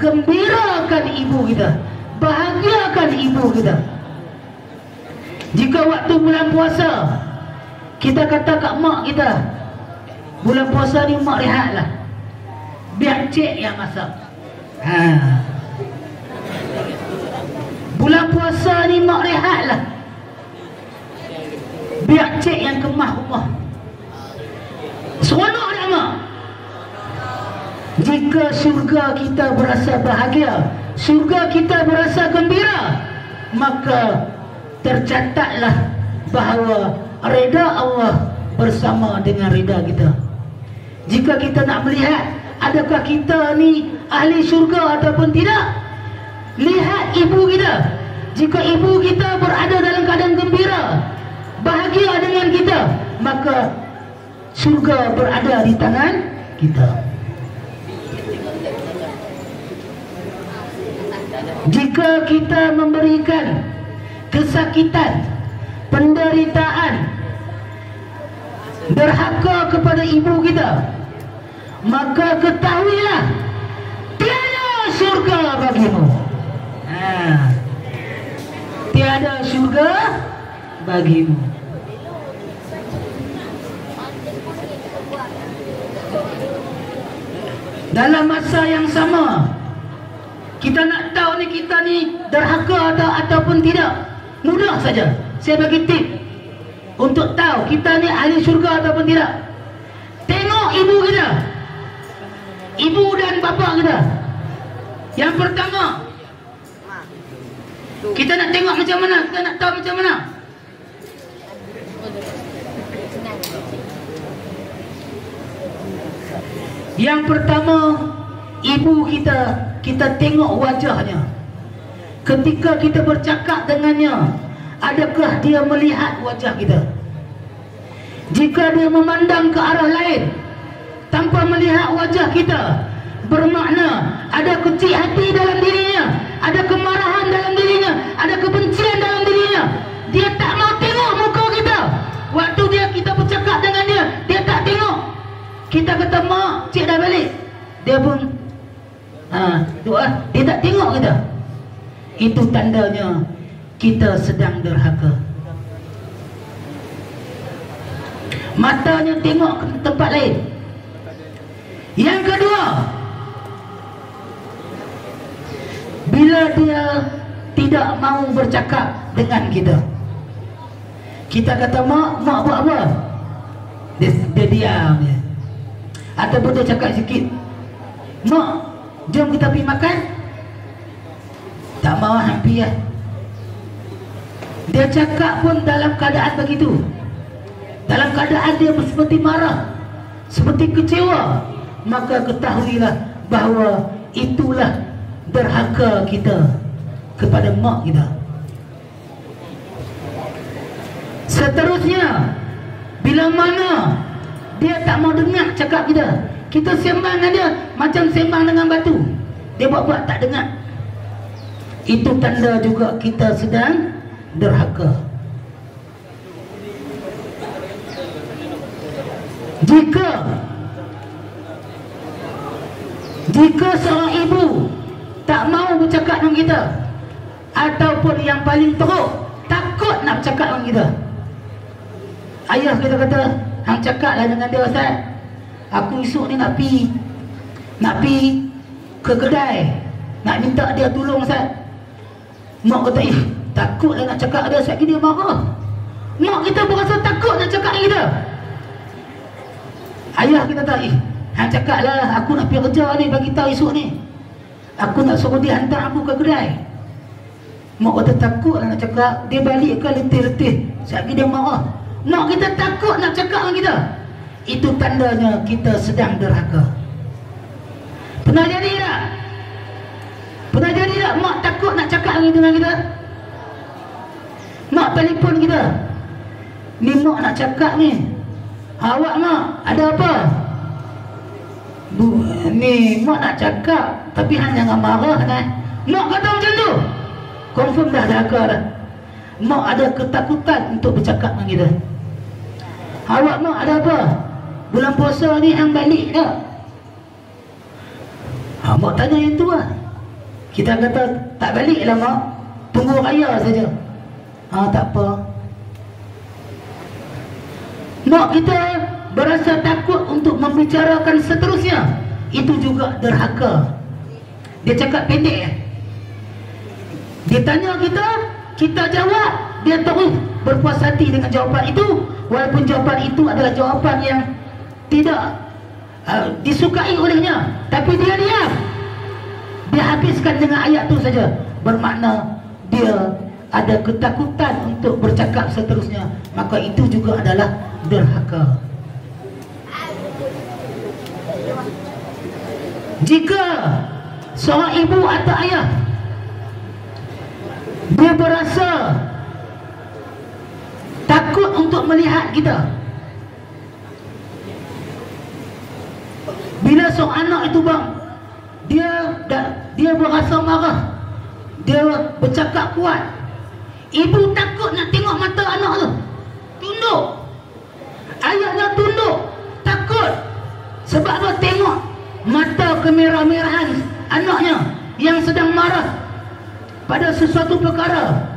gembirakan ibu kita, bahagiakan ibu kita. Jika waktu bulan puasa kita kata kat mak kita, bulan puasa ni mak rehatlah, biar cik yang masak. Bulan puasa ni mak rehatlah, biar cik yang kemah rumah. Seronok tak mak? Jika syurga kita berasa bahagia, syurga kita berasa gembira, maka tercatatlah bahawa reda Allah bersama dengan reda kita. Jika kita nak melihat adakah kita ni ahli syurga ataupun tidak, lihat ibu kita. Jika ibu kita berada dalam keadaan gembira, bahagia dengan kita, maka syurga berada di tangan kita. Jika kita memberikan kesakitan, penderitaan derhaka kepada ibu kita, maka ketahuilah tiada syurga bagimu. Tiada syurga bagimu. Dalam masa yang sama, kita nak tahu ni kita ni derhaka ataupun tidak. Mudah saja. Saya bagi tip untuk tahu kita ni ahli syurga ataupun tidak. Tengok ibu kita, ibu dan bapa kita. Yang pertama, kita nak tengok macam mana, kita nak tahu macam mana. Yang pertama, ibu kita, kita tengok wajahnya. Ketika kita bercakap dengannya, adakah dia melihat wajah kita? Jika dia memandang ke arah lain tanpa melihat wajah kita, bermakna ada kecil hati dalam dirinya, ada kemarahan dalam dirinya, ada kebencian dalam dirinya. Dia tak mau tengok muka kita. Waktu kita bercakap dengan dia, dia tak tengok. Kita kata, mak, cik dah balik, dia pun doa, dia tak tengok kita. Itu tandanya kita sedang derhaka. Matanya tengok ke tempat lain. Yang kedua, bila dia tidak mau bercakap dengan kita, kita kata, mak buat apa? Dia diam je. Ataupun dia cakap sikit, mak, jom kita pergi makan. Tak mau, hampir lah. Dia cakap pun dalam keadaan begitu, dalam keadaan dia seperti marah, seperti kecewa, maka ketahuilah bahawa itulah derhaka kita kepada mak kita. Seterusnya, bila mana dia tak mau dengar cakap kita, kita sembang dengan dia macam sembang dengan batu, dia buat-buat tak dengar. Itu tanda juga kita sedang derhaka. Jika seorang ibu tak mau bercakap dengan kita, ataupun yang paling teruk, takut nak bercakap dengan kita, ayah kita kata, hang cakaplah dengan dia, Ustaz, aku esok ni nak pi ke kedai, nak minta dia tolong, Ustaz. Mak kata, takutlah nak cakap dia, Ustaz, dia marah. Mak kita berasa takut nak cakap dengan kita. Ayah kita kata, hang cakaplah, aku nak pergi kerja ni, bagi tahu esok ni, aku nak suruh dia hantar aku ke kedai. Mak kata, takutlah nak cakap, dia balik ke letih-letih, Ustaz, dia marah. Mak kita takut nak cakap dengan kita. Itu tandanya kita sedang derhaka. Pernah jadi tak? Pernah jadi tak mak takut nak cakap dengan kita? Mak telefon kita, ni mak nak cakap ni. Awak mak, ada apa? Ni mak nak cakap, tapi hang jangan marah kan. Mak kata macam tu, confirm dah derhaka dah. Mak ada ketakutan untuk bercakap dengan kita. Awak mak, ada apa? Bulan puasa ni hang balik tak? Mak tanya yang tu lah. Kita kata, tak balik lah mak, tunggu raya saja. Tak apa. Mak kita berasa takut untuk membicarakan seterusnya. Itu juga derhaka. Dia cakap pendek. Dia tanya kita, kita jawab, dia terus berpuas hati dengan jawapan itu, walaupun jawapan itu adalah jawapan yang tidak disukai olehnya, tapi dia diam. Dia habiskan dengan ayat itu saja, bermakna dia ada ketakutan untuk bercakap seterusnya, maka itu juga adalah derhaka. Jika seorang ibu atau ayah dia berasa takut untuk melihat kita, bila seorang anak itu bang, dia berasa marah, dia bercakap kuat, ibu takut nak tengok mata anak tu, tunduk. Ayahnya tunduk, takut. Sebab apa? Tengok mata kemerah-merahan anaknya yang sedang marah pada sesuatu perkara.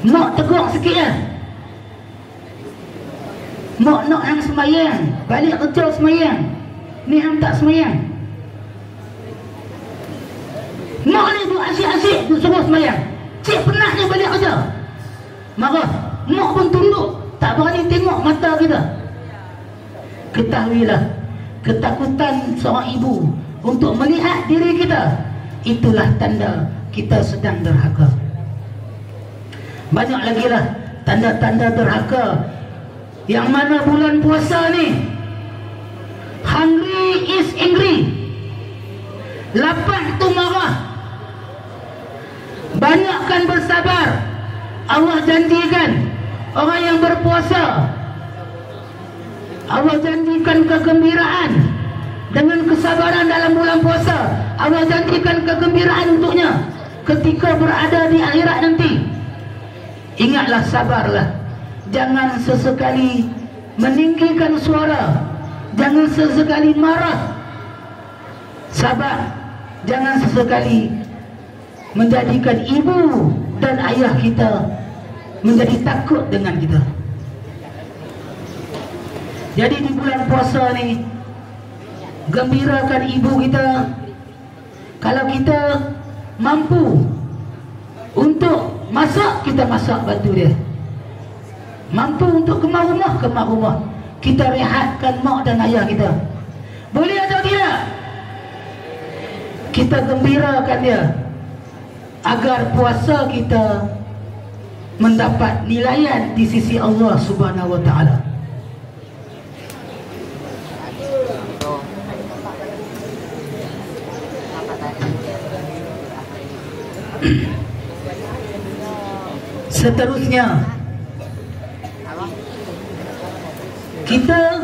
Mak tegur sikit lah. Mak nak yang semayang, balik kerja semayang, ni hang tak semayang. Mak ni duk asyik-asyik duk suruh semayang, cik penatnya balik kerja. Marah. Mak pun tunduk, tak berani tengok mata kita. Ketahuilah, ketakutan seorang ibu untuk melihat diri kita, itulah tanda kita sedang derhaka. Banyak lagi lah tanda-tanda derhaka. Yang mana bulan puasa ni, hungry is angry, lapar tu marah, banyakkan bersabar. Allah janjikan orang yang berpuasa, Allah janjikan kegembiraan dengan kesabaran dalam bulan puasa. Allah janjikan kegembiraan untuknya ketika berada di akhirat nanti. Ingatlah, sabarlah. Jangan sesekali meninggikan suara, jangan sesekali marah. Sabar. Jangan sesekali menjadikan ibu dan ayah kita menjadi takut dengan kita. Jadi di bulan puasa ni, gembirakan ibu kita. Kalau kita mampu untuk masak, kita masak bantu dia. Mampu untuk kemas rumah, kita rehatkan mak dan ayah kita. Boleh atau tidak? Kita gembirakan dia agar puasa kita mendapat nilaian di sisi Allah Subhanahu wa taala. Seterusnya, kita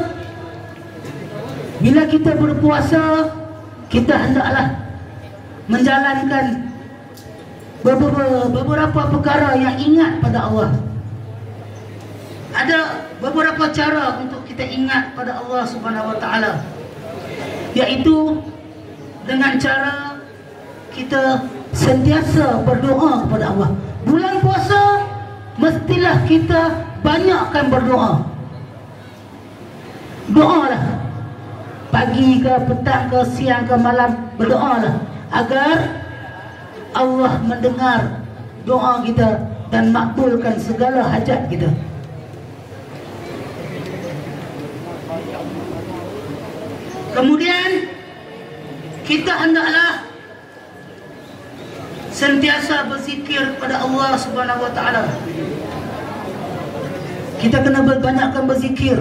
bila kita berpuasa, kita hendaklah menjalankan beberapa perkara yang ingat pada Allah. Ada beberapa cara untuk kita ingat pada Allah Subhanahu wa taala, yaitu dengan cara kita sentiasa berdoa kepada Allah. Bulan puasa mestilah kita banyakkan berdoa. Doalah, pagi ke, petang ke, siang ke, malam, berdoalah agar Allah mendengar doa kita dan makbulkan segala hajat kita. Kemudian kita hendaklah sentiasa berzikir kepada Allah Subhanahu wa taala. Kita kena banyakkan berzikir.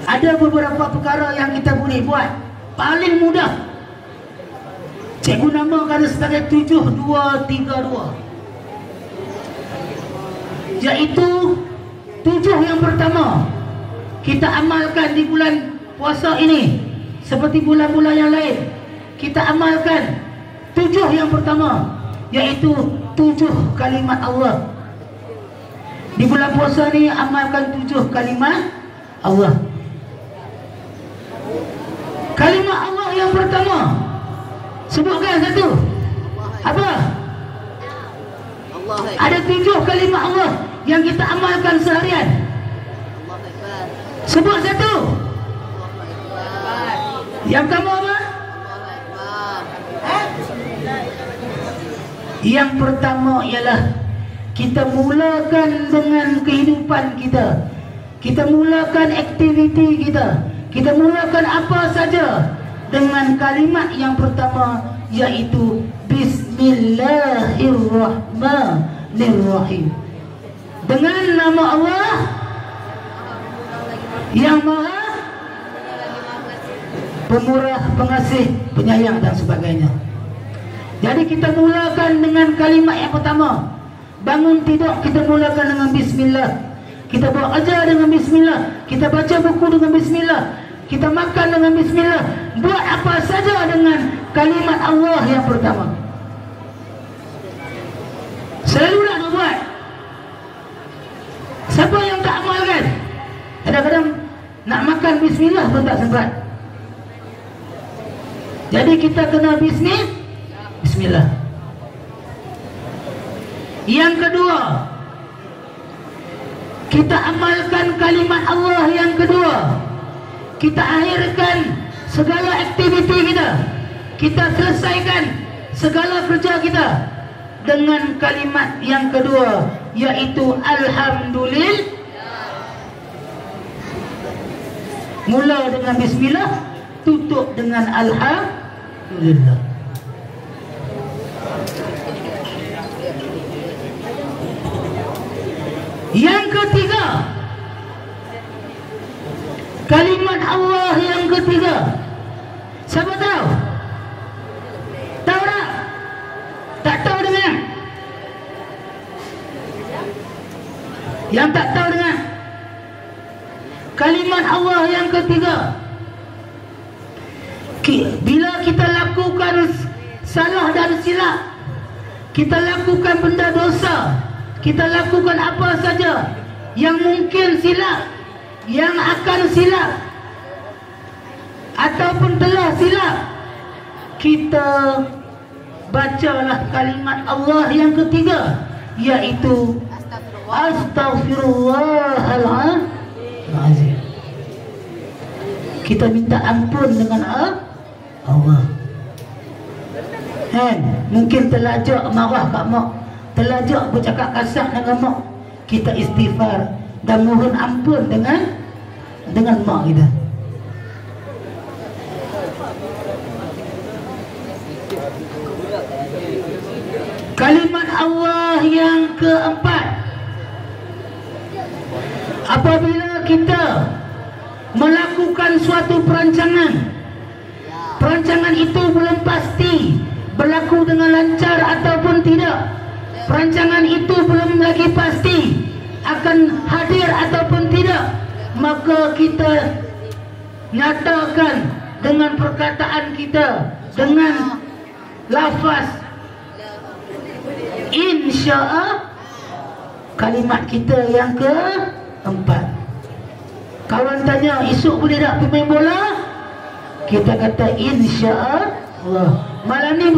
Ada beberapa perkara yang kita boleh buat. Paling mudah, cikgu namakan sebagai 7-2-3-2, iaitu 7 yang pertama kita amalkan di bulan puasa ini. Seperti bulan-bulan yang lain, kita amalkan 7 yang pertama, iaitu 7 kalimat Allah. Di bulan puasa ni amalkan 7 kalimat Allah. Kalimat Allah yang pertama, sebutkan satu. Apa? Ada 7 kalimat Allah yang kita amalkan seharian. Sebut satu. Yang pertama apa? Yang pertama ialah kita mulakan dengan kehidupan kita. Kita mulakan aktiviti kita. Kita mulakan apa saja dengan kalimat yang pertama, iaitu Bismillahirrahmanirrahim. Dengan nama Allah yang Maha Pemurah, Pengasih, Penyayang dan sebagainya. Jadi kita mulakan dengan kalimat yang pertama. Bangun tidur kita mulakan dengan Bismillah. Kita buat kerja dengan Bismillah. Kita baca buku dengan Bismillah. Kita makan dengan Bismillah. Buat apa saja dengan kalimat Allah yang pertama. Selalu nak buat. Nak makan bismillah pun tak sempat. Jadi kita kena bismillah. Yang kedua, kita amalkan kalimat Allah. Yang kedua, kita akhirkan segala aktiviti kita. Kita selesaikan segala kerja kita dengan kalimat yang kedua, yaitu Alhamdulillah. Mula dengan bismillah, tutup dengan Alhamdulillah. Yang ketiga, kalimat Allah yang ketiga. Siapa tahu? Tahu tak? Tak tahu dengar? Yang tak tahu dengar? Kalimat Allah yang ketiga. Bila kita lakukan salah dan silap, kita lakukan benda dosa, kita lakukan apa saja yang mungkin silap, yang akan silap ataupun telah silap, kita bacalah kalimat Allah yang ketiga, yaitu Astaghfirullahaladzim. Kita minta ampun dengan Allah. Mungkin terlajak marah kat mak, terlajak bercakap kasar dengan mak, kita istighfar dan mohon ampun dengan mak kita. Kalimat Allah yang keempat, apabila kita melakukan suatu perancangan, perancangan itu belum pasti berlaku dengan lancar ataupun tidak, perancangan itu belum lagi pasti akan hadir ataupun tidak, maka kita nyatakan dengan perkataan kita, dengan lafaz insya-Allah, kalimat kita yang keempat. Kawan tanya, esok boleh tak pergi main bola? Kita kata insya-Allah. Malam ni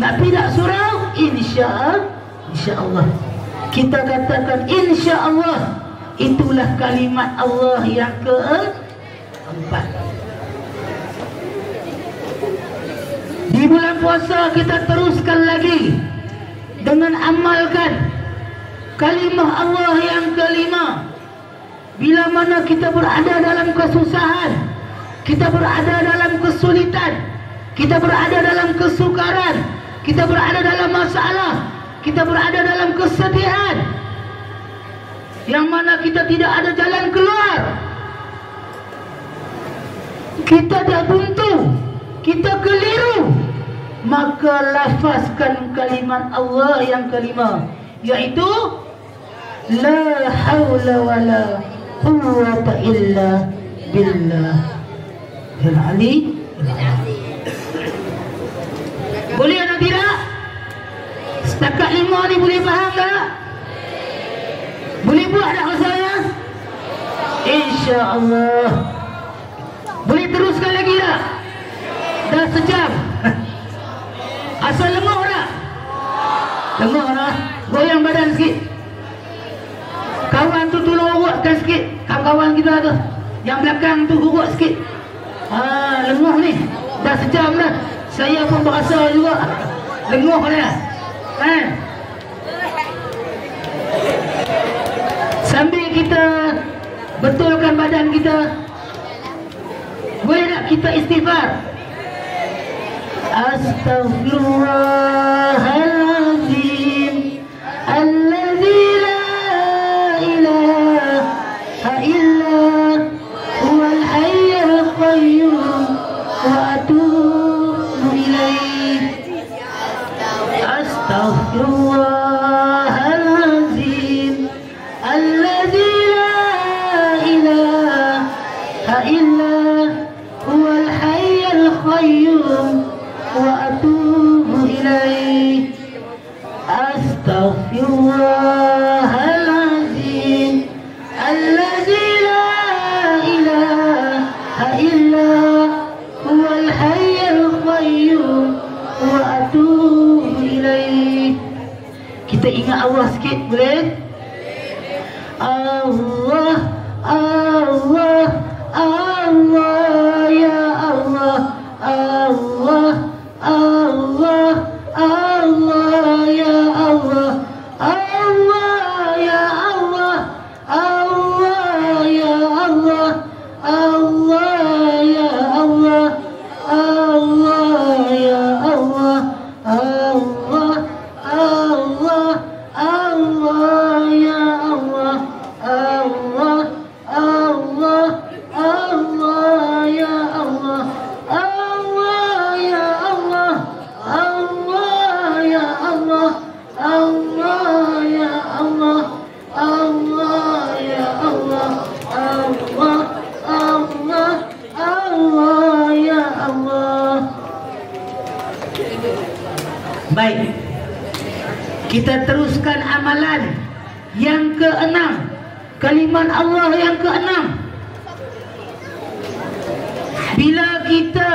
nak pergi tak surau? Insya-Allah. Kita katakan insya-Allah. Itulah kalimat Allah yang keempat. Di bulan puasa kita teruskan lagi dengan amalkan kalimah Allah yang kelima. Bila mana kita berada dalam kesusahan, kita berada dalam kesulitan, kita berada dalam kesukaran, kita berada dalam masalah, kita berada dalam kesedihan, yang mana kita tidak ada jalan keluar, kita dah buntu, kita keliru, maka lafazkan kalimat Allah yang kelima, yaitu la haula wala quwwata illa billah al-ali. Boleh atau tidak? Setakat 5 ni boleh faham tak? Boleh buat tak rasanya? InsyaAllah. Boleh teruskan lagi tak? Dah sejam. Asal lenguh tak? Lenguh tak? Goyang badan sikit. Kawan tu tolong urutkan sikit. Kawan-kawan kita tu yang belakang tu urut sikit. Lenguh ni. Dah sejam dah. Saya pun berasa juga lenguh dah. Sambil kita betulkan badan kita, boleh tak kita istighfar? Astaghfirullahaladzim alladzi la ilaha illa huwal hayyul qayyum wa atubu ilaih. Astaghfirullahaladzim alladzi la ilaha illa huwal hayyul qayyum wa atubu ilaih. Astaghfirullahaladzim alladzi la ilaha Kita ingat Allah sikit boleh? Allah, Allah, Allah, ya Allah, Allah, Allah, Allah, ya Allah, Allah, ya Allah, Allah, ya Allah, Allah, ya Allah, Allah, ya Allah, Allah, Allah, Allah, ya Allah, Allah, Allah, Allah, ya Allah, Allah, ya Allah, Allah, ya Allah, Allah, ya Allah, Allah, ya Allah, Allah, Allah, Allah, ya Allah. Baik, kita teruskan amalan yang keenam, kalimat Allah yang keenam. Bila kita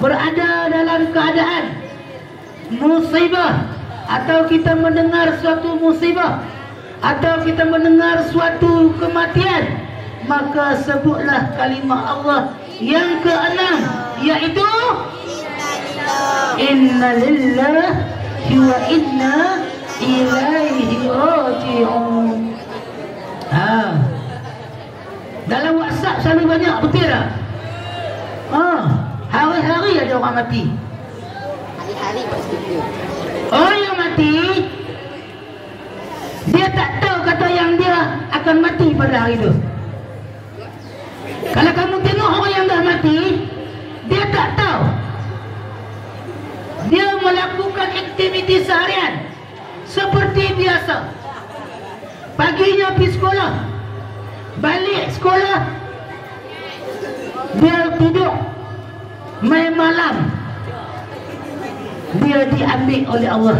berada dalam keadaan musibah, atau kita mendengar suatu musibah, atau kita mendengar suatu kematian, maka sebutlah kalimat Allah yang keenam, yaitu Inna lillahi wa inna ilaihi raji'un. Dalam WhatsApp selalu banyak, betul tak? Hari-hari ada orang mati. Hari-hari buat studio. Orang yang mati, dia tak tahu kata yang dia akan mati pada hari itu. Kalau kamu tengok orang yang dah mati, dia tak tahu. Dia melakukan aktiviti seharian seperti biasa. Paginya pergi sekolah, balik sekolah, dia tidur, main malam, dia diambil oleh Allah.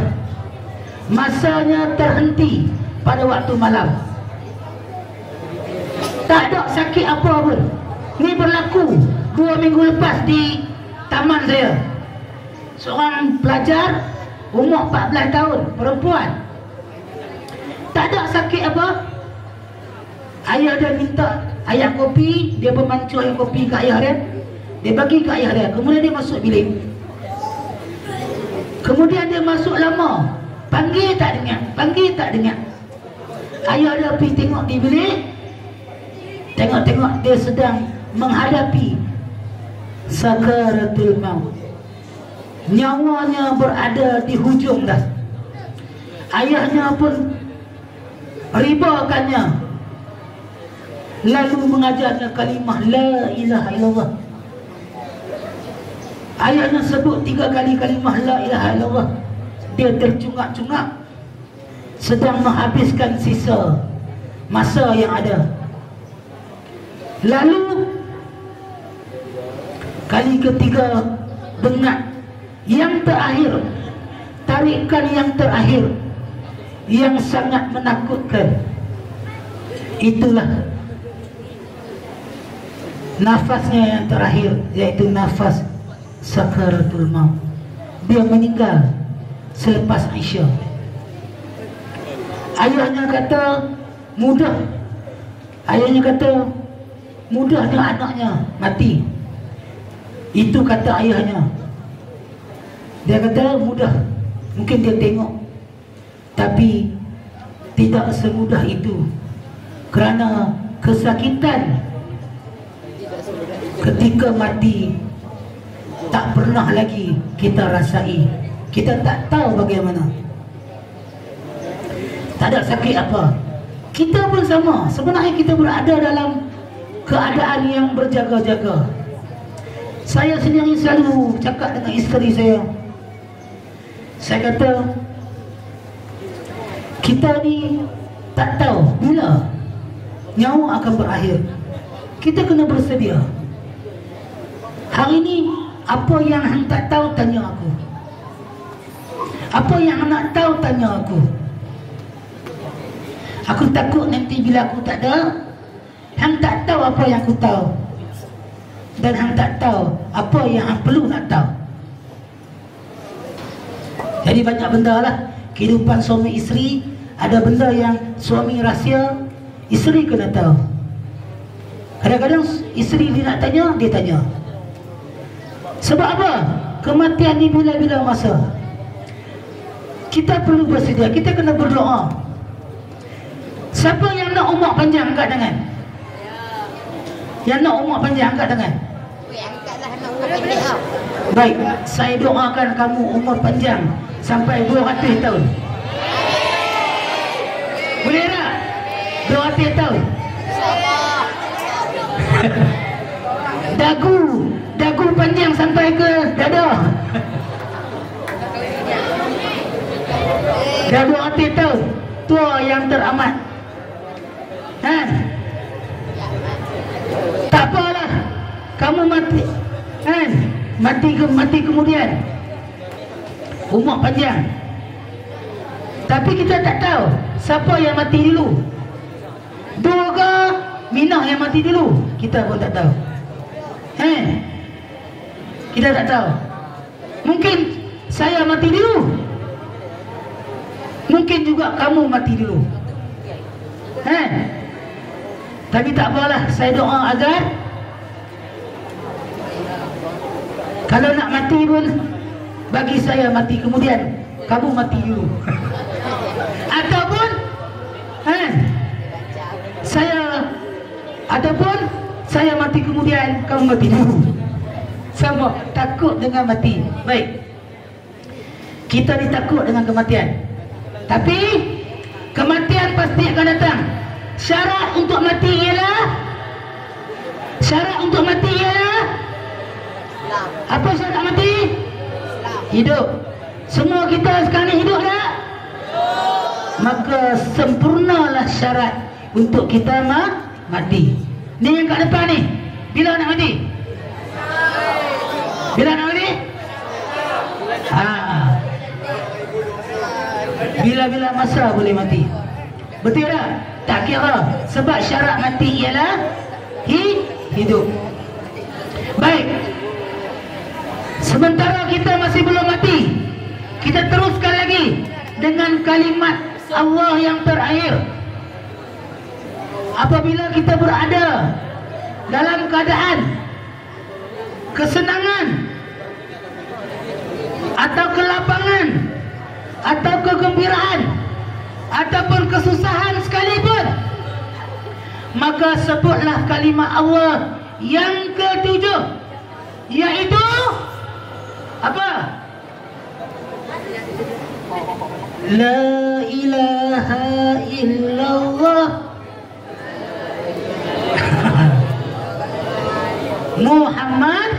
Masanya terhenti pada waktu malam. Tak ada sakit apa pun. Ini berlaku 2 minggu lepas di taman saya. Seorang pelajar umur 14 tahun, perempuan. Tak ada sakit apa. Ayah dia minta ayam kopi, dia bermancur ayam kopi ke ayah dia. Dia bagi ke ayah dia. Kemudian dia masuk bilik. Kemudian dia masuk lama, panggil tak dengar, panggil tak dengar. Ayah dia pergi tengok di bilik, tengok-tengok dia sedang menghadapi sakaratul maut. Nyawanya berada di hujung dah. Ayahnya pun ribakannya, lalu mengajarnya kalimah la ilaha illallah. Ayahnya sebut 3 kali kalimah la ilaha illallah. Dia tercungak-cungak, sedang menghabiskan sisa masa yang ada. Lalu kali ketiga, dengar yang terakhir, tarikan yang terakhir yang sangat menakutkan. Itulah nafasnya yang terakhir, yaitu nafas sakaratul maut. Dia meninggal selepas Isya. Ayahnya kata mudah. Ayahnya kata mudahnya anaknya mati. Itu kata ayahnya. Dia kata mudah. Mungkin dia tengok, tapi tidak semudah itu. Kerana kesakitan ketika mati tak pernah lagi kita rasai. Kita tak tahu bagaimana. Tak ada sakit apa. Kita pun sama. Sebenarnya kita berada dalam keadaan yang berjaga-jaga. Saya sendiri selalu cakap dengan isteri saya. Saya kata, kita ni tak tahu bila nyawa akan berakhir. Kita kena bersedia. Hari ni, apa yang hang tak tahu, tanya aku. Apa yang hang nak tahu, tanya aku. Aku takut nanti bila aku tak ada, hang tak tahu apa yang aku tahu, dan hang tak tahu apa yang hang perlu nak tahu. Jadi banyak benda lah kehidupan suami isteri. Ada benda yang suami rahsia, isteri kena tahu. Kadang-kadang isteri dia nak tanya, dia tanya. Sebab apa? Kematian ni bila-bila masa. Kita perlu bersedia, kita kena berdoa. Siapa yang nak umur panjang, angkat tangan. Yang nak umur panjang, angkat tangan. Angkatlah nak umur pendek tau. Baik, saya doakan kamu umur panjang sampai 200 tahun. Boleh tak? 200 tahun. Dagu panjang sampai ke dada. Dah 200 tahun. Tua yang teramat. Tak apalah. Kamu mati. Mati kemudian. Umur panjang. Tapi kita tak tahu siapa yang mati dulu. Dua ke Minah yang mati dulu, kita pun tak tahu. Kita tak tahu. Mungkin saya mati dulu, mungkin juga kamu mati dulu. Tapi tak apalah, saya doa agar kalau nak mati pun bagi saya mati kemudian, kamu mati dulu. Ataupun saya mati kemudian, kamu mati dulu. Sama, takut dengan mati. Baik, kita ditakut dengan kematian. Tapi kematian pasti akan datang. Syarat untuk mati ialah apa syarat mati? Hidup. Semua kita sekarang ni hidup tak? Maka sempurnalah syarat untuk kita mati. Ni yang kat depan ni, bila nak mati? Bila nak mati? Bila-bila masa boleh mati. Betul tak? Tak kira. Sebab syarat mati ialah hidup. Baik, sementara kita masih belum mati, kita teruskan lagi dengan kalimat Allah yang terakhir. Apabila kita berada dalam keadaan kesenangan atau kelapangan atau kegembiraan ataupun kesusahan sekalipun, maka sebutlah kalimat Allah yang ketujuh, yaitu apa? La ilaha illallah Muhammad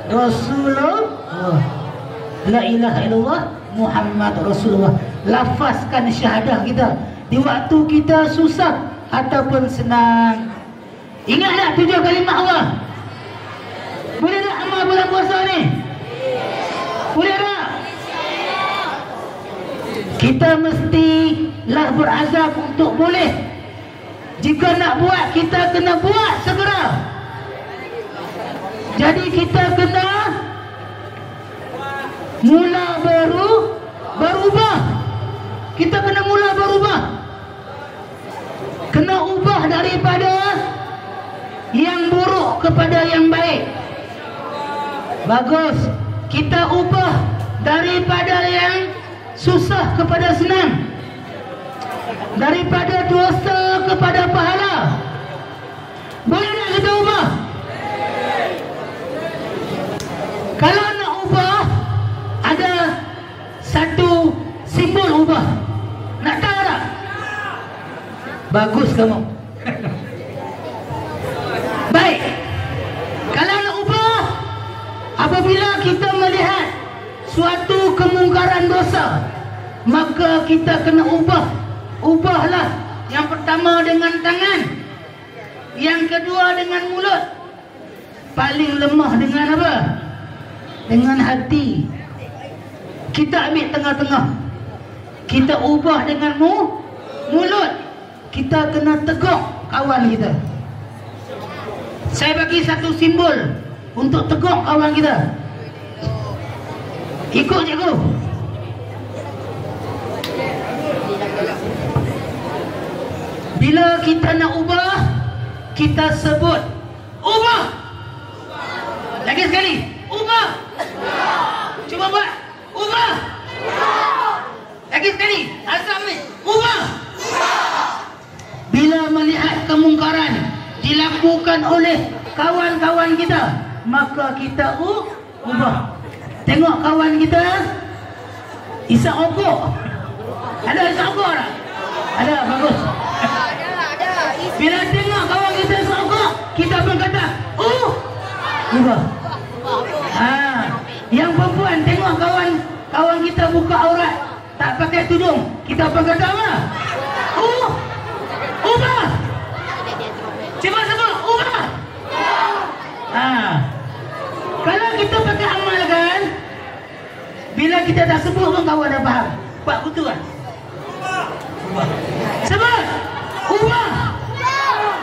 Rasulullah. La ilaha illallah Muhammad Rasulullah. Lafazkan syahadah kita di waktu kita susah ataupun senang. Ingat tak 7 kalimat Allah? Boleh tak amal bulan puasa ni? Boleh tak? Kita mestilah berazam untuk boleh. Jika nak buat, kita kena buat segera. Jadi kita kena mula berubah. Kita kena mula berubah. Kena ubah daripada yang buruk kepada yang baik. Bagus. Kita ubah daripada yang susah kepada senang, daripada dosa kepada pahala. Boleh tak kita ubah? Kalau nak ubah, ada satu simbol ubah. Nak tahu tak? Bagus kamu. Baik. Kalau nak ubah, apabila kita melihat suatu kemungkaran dosa, maka kita kena ubah. Ubahlah. Yang pertama dengan tangan, yang kedua dengan mulut, paling lemah dengan apa? Dengan hati. Kita ambil tengah-tengah. Kita ubah dengan mulut. Kita kena tegur kawan kita. Saya bagi satu simbol untuk tegur kawan kita. Ikut cikgu. Bila kita nak ubah, kita sebut ubah. Lagi sekali, ubah. Cuba buat, ubah. Lagi sekali, azam ni, ubah. Bila melihat kemungkaran dilakukan oleh kawan-kawan kita, maka kita ubah. Tengok kawan kita isap rokok. Ada isap rokok tak? Ada, bagus. Bila tengok kawan kita isap rokok, kita pun kata ubah. Yang perempuan tengok kawan kita buka aurat, tak pakai tudung, kita pun kata apa? Ubah. Cuba sebut ubah. Kalau kita pakai amalkan, bila kita dah sebut pun kawan dah faham. Pak betul kan? Ubah. Sebut ubah.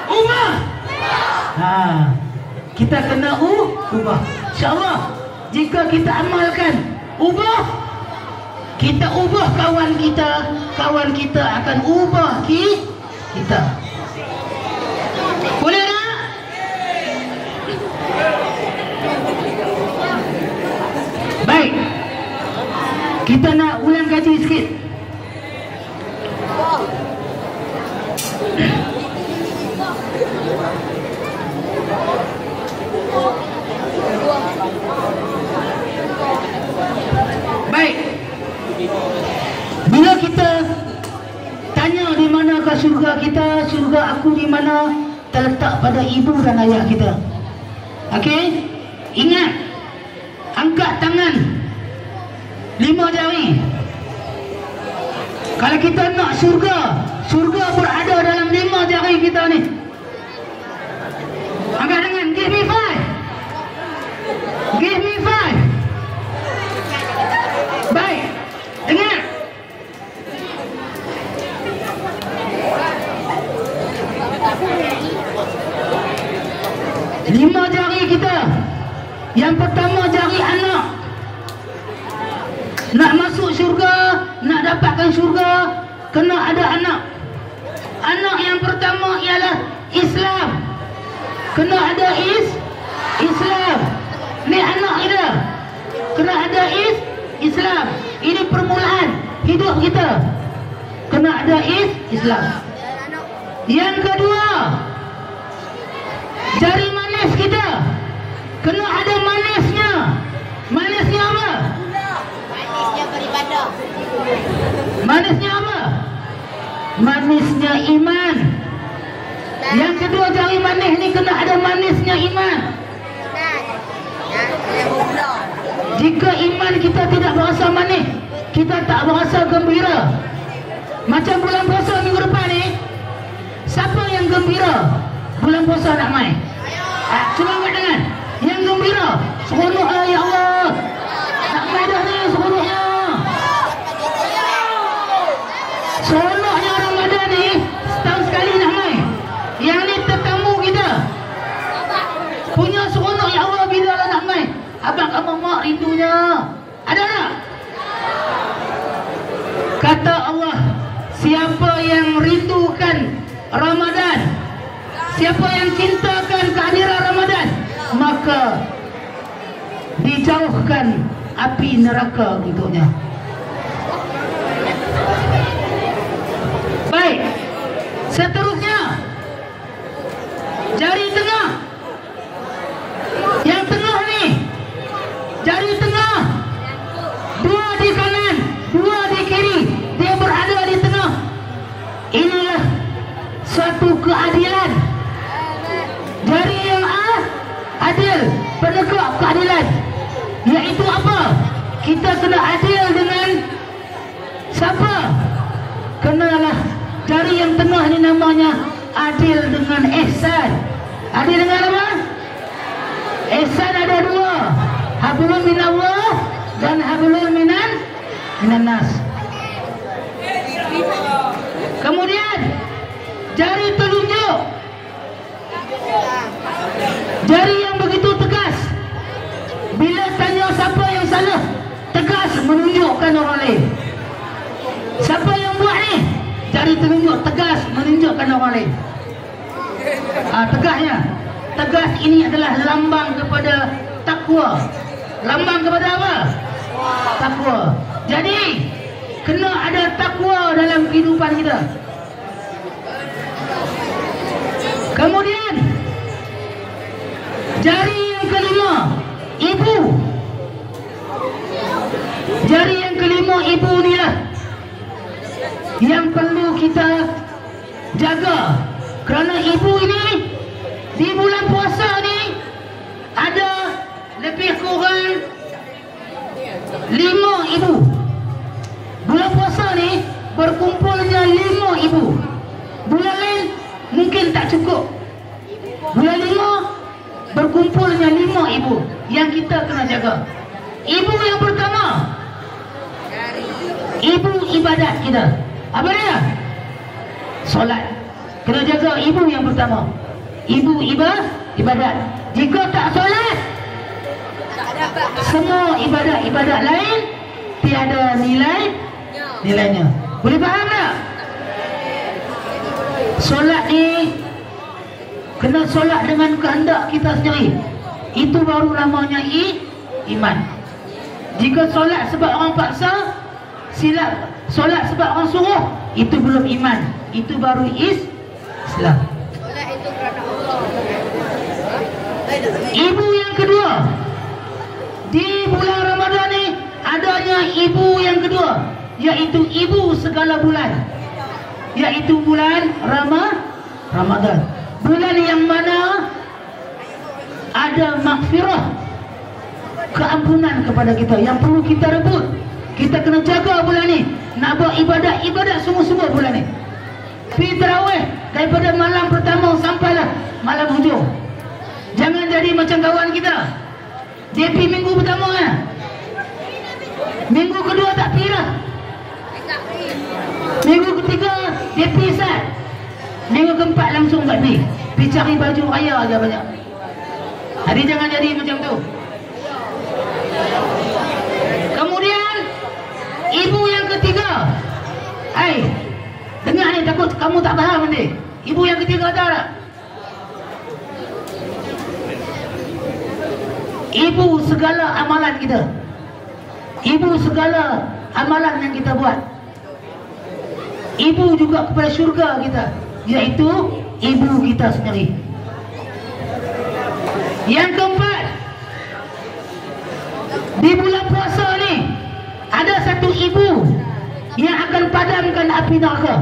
Ubah. Kita kena ubah. InsyaAllah jika kita amalkan ubah, kita ubah kawan kita akan ubah kita. Boleh tak? Baik, kita nak ulang kaji sikit. Baik, bila kita tanya di manakah syurga kita, syurga aku di mana, terletak pada ibu dan ayah kita. Okey, ingat, angkat tangan 5 jari. Kalau kita nak syurga berada dalam 5 jari kita ni. Angkat tangan, give me 5. Give me 5. Baik, dengar. Lima jari kita. Yang pertama jari anak. Nak masuk syurga, nak dapatkan syurga, kena ada anak. Anak yang pertama ialah Islam. Kena ada Islam. Ni anak kita. Kena ada Islam. Ini permulaan hidup kita. Kena ada Islam. Yang kedua, jari manis kita. Kena ada manisnya. Manisnya apa? Manisnya beribadah. Manisnya apa? Manisnya iman. Yang kedua, jari manis ni kena ada manisnya iman. Jika iman kita tidak berasa manis, kita tak berasa gembira. Macam bulan puasa minggu depan ni, siapa yang gembira bulan puasa nak main? Cuba angkat tangan. Yang gembira, seronok ya Allah. Nak main dah ni, seronoknya. Seronoknya Ramadan ni, setahun sekali nak main. Yang ni tetamu kita. Punya seronok ya Allah, bila lah nak main. Abang kamu mak rindunya. Ada tak? Kata Allah, siapa yang rindukan Ramadan, siapa yang cintakan kehadiran Ramadan, maka dijauhkan api neraka untuknya. Baik, seterusnya jari tengah. Yang tengah ni, jari tengah, 2 di kanan, 2 di kiri, dia berada di tengah. Inilah suatu keadilan. Jari yang adil, penegak keadilan. Iaitu apa? Kita kena adil dengan siapa? Kenalah jari yang tengah ni namanya adil dengan ihsan. Adil dengan apa? Ihsan ada 2. Hablum minallah dan hablum minan nas. Kemudian jari telunjuk, jari yang begitu tegas. Bila tanya siapa yang salah, tegas menunjukkan orang lain. Siapa yang buat ni? jari telunjuk tegas menunjukkan orang lain. Tegasnya, tegas ini adalah lambang kepada takwa. Lambang kepada apa? Takwa. Jadi kena ada takwa dalam kehidupan kita. Kemudian jari yang kelima, ibu. Jari yang kelima, ibu ni lah yang perlu kita jaga. Kerana ibu ini di bulan puasa ni ada lebih kurang 5 ibu. Bulan puasa ni berkumpulnya 5 ibu. Bulan lain mungkin tak cukup. Bulan 5 berkumpulnya 5 ibu yang kita kena jaga. Ibu yang pertama, ibu ibadat kita. Apa dia? Solat. Kena jaga ibu yang pertama. Ibu ibadat. Jika tak solat, semua ibadat-ibadat lain tiada nilainya. Boleh faham tak? Solat ni kena solat dengan kehendak kita sendiri. Itu baru namanya iman. Jika solat sebab orang paksa, silap. Solat sebab orang suruh, itu belum iman. Itu baru Islam. Ibu yang kedua, di bulan Ramadan ni adanya ibu yang kedua, iaitu ibu segala bulan, iaitu bulan Ramadan. Bulan yang mana ada maghfirah, keampunan kepada kita yang perlu kita rebut. Kita kena jaga bulan ni. Nak buat ibadat semua bulan ni. Pergi tarawih daripada malam pertama sampailah malam hujung. Jangan jadi macam kawan kita. Dia pergi minggu pertama ya. Minggu kedua tak pergi dah. Minggu ketiga dia pergi sat. Minggu keempat langsung tak pergi. Pergi cari baju raya aja banyak. Jadi jangan jadi macam tu. Kemudian ibu yang ketiga. Dengar ni, takut kamu tak faham nanti. Ibu yang ketiga tahu tak? Ibu segala amalan kita. Ibu segala amalan yang kita buat. Ibu juga kepada syurga kita, iaitu ibu kita sendiri. Yang keempat, di bulan puasa ni ada satu ibu yang akan padamkan api neraka.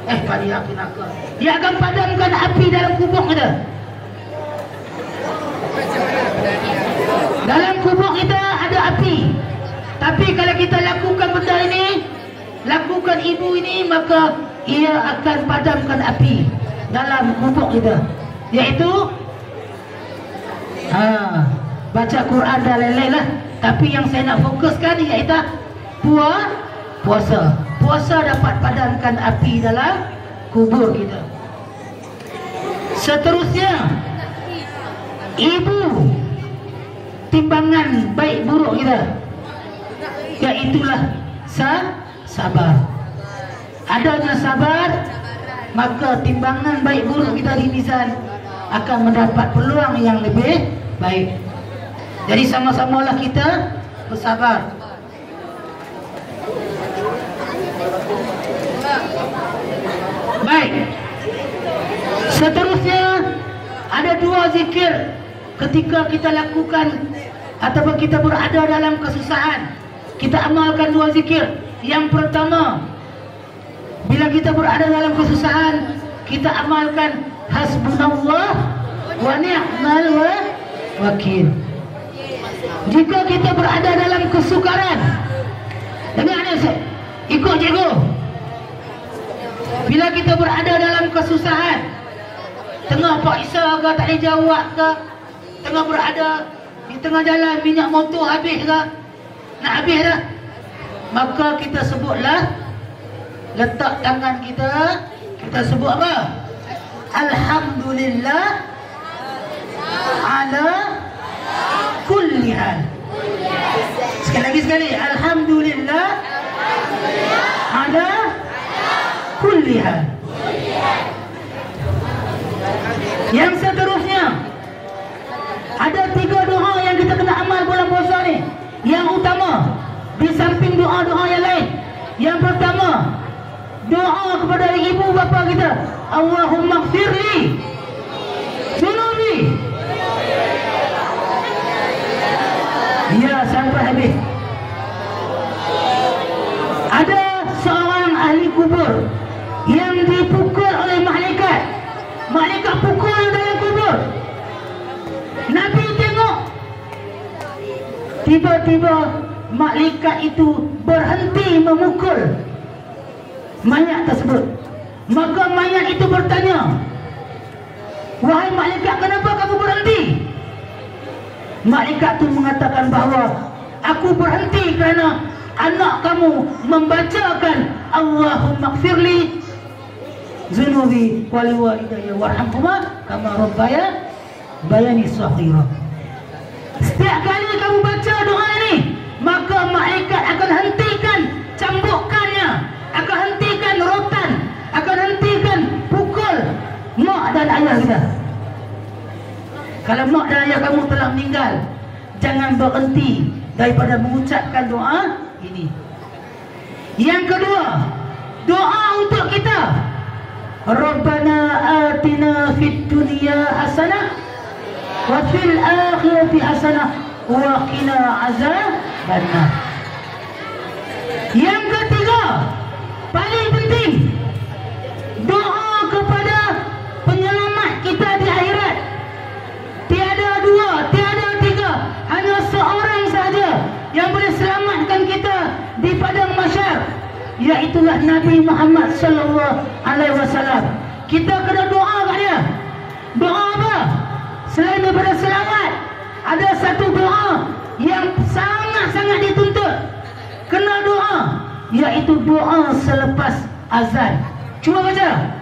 Api neraka. Dia akan padamkan api dalam kubur kita. Dalam kubur kita ada api. Tapi kalau kita lakukan benda ini, lakukan ibu ini, maka ia akan padamkan api dalam kubur kita. Iaitu baca Quran dan lain-lain lah. Tapi yang saya nak fokuskan iaitu puasa. Puasa dapat padamkan api dalam kubur kita. Seterusnya, ibu timbangan baik buruk kita, iaitulah sabar. Adanya sabar, maka timbangan baik buruk kita di mizan akan mendapat peluang yang lebih baik. Jadi sama-samalah kita bersabar. Baik. Seterusnya ada 2 zikir ketika kita lakukan ataupun kita berada dalam kesusahan. Kita amalkan 2 zikir. Yang pertama, bila kita berada dalam kesusahan, kita amalkan hasbunallah wa ni'mal wakil. Jika kita berada dalam kesukaran, dengar ni, ikut cikgu. Bila kita berada dalam kesusahan, tengah paksa ke, tak boleh jawab ke, tengah berada di tengah jalan, minyak motor habis ke, nak habis dah, maka kita sebutlah, letak tangan kita, kita sebut apa? Alhamdulillah ala kulli hal. Sekali lagi, Alhamdulillah ala kulli hal. Yang seterusnya, ada 3 doa yang kita kena amal bulan puasa ni. Yang utama, di samping doa-doa yang lain. Yang pertama, doa kepada ibu bapa kita. Allahumma gfirli Zunubi. Ya, sampai habis. Ada seorang ahli kubur yang dipukul oleh malaikat. Malaikat pukul dalam kubur. Nabi tengok, tiba-tiba malaikat itu berhenti memukul mayat tersebut. Maka mayat itu bertanya, wahai malaikat, kenapa kamu berhenti? Malaikat itu mengatakan bahawa aku berhenti kerana anak kamu membacakan Allahumma gfirli zunubi wali walidayya warhamhuma kama rabbayani shaghira. Setiap kali kamu baca doa ini, maka malaikat akan hentikan cambukannya, akan hentikan rotan, akan hentikan pukul mak dan ayah kita. Kalau mak dan ayah kamu telah meninggal, jangan berhenti daripada mengucapkan doa ini. Yang kedua, doa untuk kita. Rabbana atina fid dunya hasanah wa fil akhirati hasanah wa qina azabannar. Yang ketiga, paling penting, doa kepada penyelamat kita di akhirat. Tiada 2, tiada 3, hanya seorang saja yang boleh selamatkan kita di padang mahsyar, iaitulah Nabi Muhammad sallallahu alaihi wasallam. Kita kena doa kat dia. Doa apa? Selain daripada selamat, ada satu doa yang sangat-sangat dituntut kena doa, iaitu doa selepas azan. Cuba baca.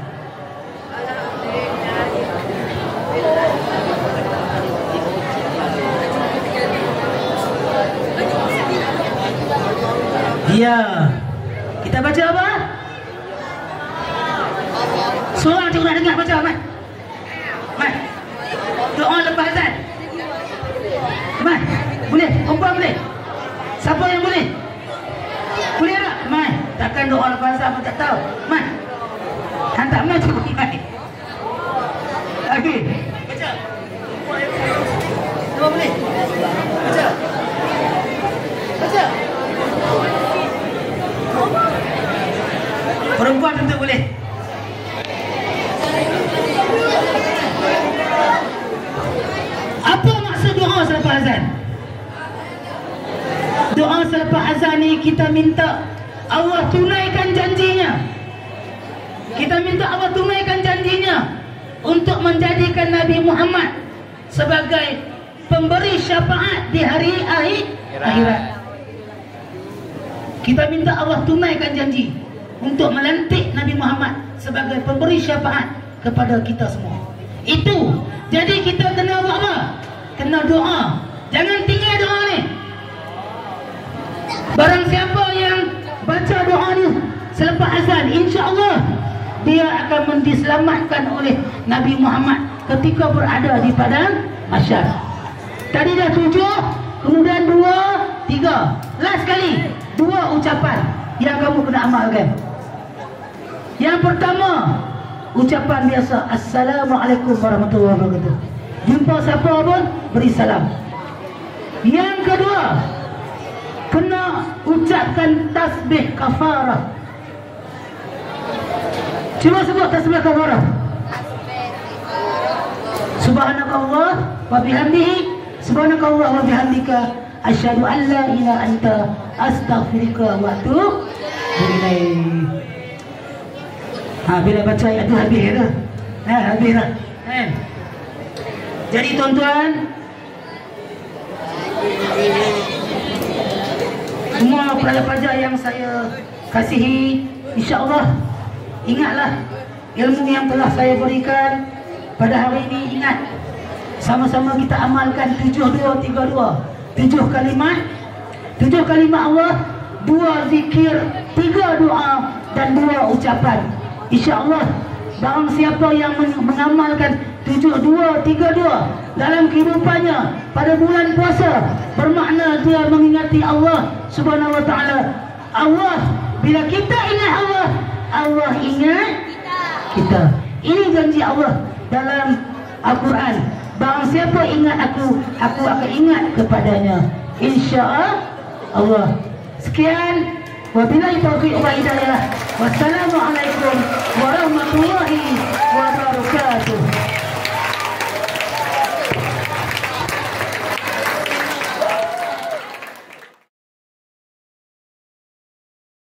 Ya, kita baca apa? Seorang cikgu nak dengar baca, Mat. Mat, doa lepas azan. Mat, boleh? Perempuan boleh? Siapa yang boleh? Boleh tak? Mat, takkan doa lepas azan pun tak tahu. Mat, hantar Mat cikgu Mat. Okey, baca. Semua boleh? Baca. Baca. Perempuan tentu boleh. Apa maksud doa selepas azan? Doa selepas azan ni kita minta Allah tunaikan janjinya. Kita minta Allah tunaikan janjinya untuk menjadikan Nabi Muhammad sebagai pemberi syafaat di hari akhirat. Kita minta Allah tunaikan janji untuk melantik Nabi Muhammad sebagai pemberi syafaat kepada kita semua. Itu. Jadi kita kena buat apa? Kena doa. Jangan tinggal doa ni. Barang siapa yang baca doa ni selepas azan, insya-Allah dia akan diselamatkan oleh Nabi Muhammad ketika berada di padang mahsyar. Tadi dah 7, kemudian 2, 3. Last kali 2 ucapan yang kamu kena amalkan. Yang pertama, ucapan biasa, Assalamualaikum warahmatullahi wabarakatuh. Jumpa siapa pun beri salam. Yang kedua, kena ucapkan tasbih kafarah. Cuba sebut tasbih kafarah. Subhanakallah wa bihamdihi, subhanakallah wa bihamdika, asyhadu an la ilaha anta astaghfiruka wa atubu ilaik. Bila baca ayat tu habis dah. Habis dah. Jadi tuan-tuan, semua pelajar-pelajar yang saya kasihi, insya-Allah ingatlah ilmu yang telah saya berikan pada hari ini. Ingat, sama-sama kita amalkan 7232. 7 kalimat, 7 kalimat Allah, 2 zikir, 3 doa dan 2 ucapan. InsyaAllah barang siapa yang mengamalkan 7232 dalam kehidupannya pada bulan puasa, bermakna dia mengingati Allah Subhanahu wa taala. Allah, bila kita ingat Allah, Allah ingat kita. Ini janji Allah dalam Al-Quran. Barang siapa ingat aku akan ingat kepadanya, insya-Allah. Sekian, wabillahi taufiq wal hidayah. Wassalamualaikum warahmatullahi wabarakatuh.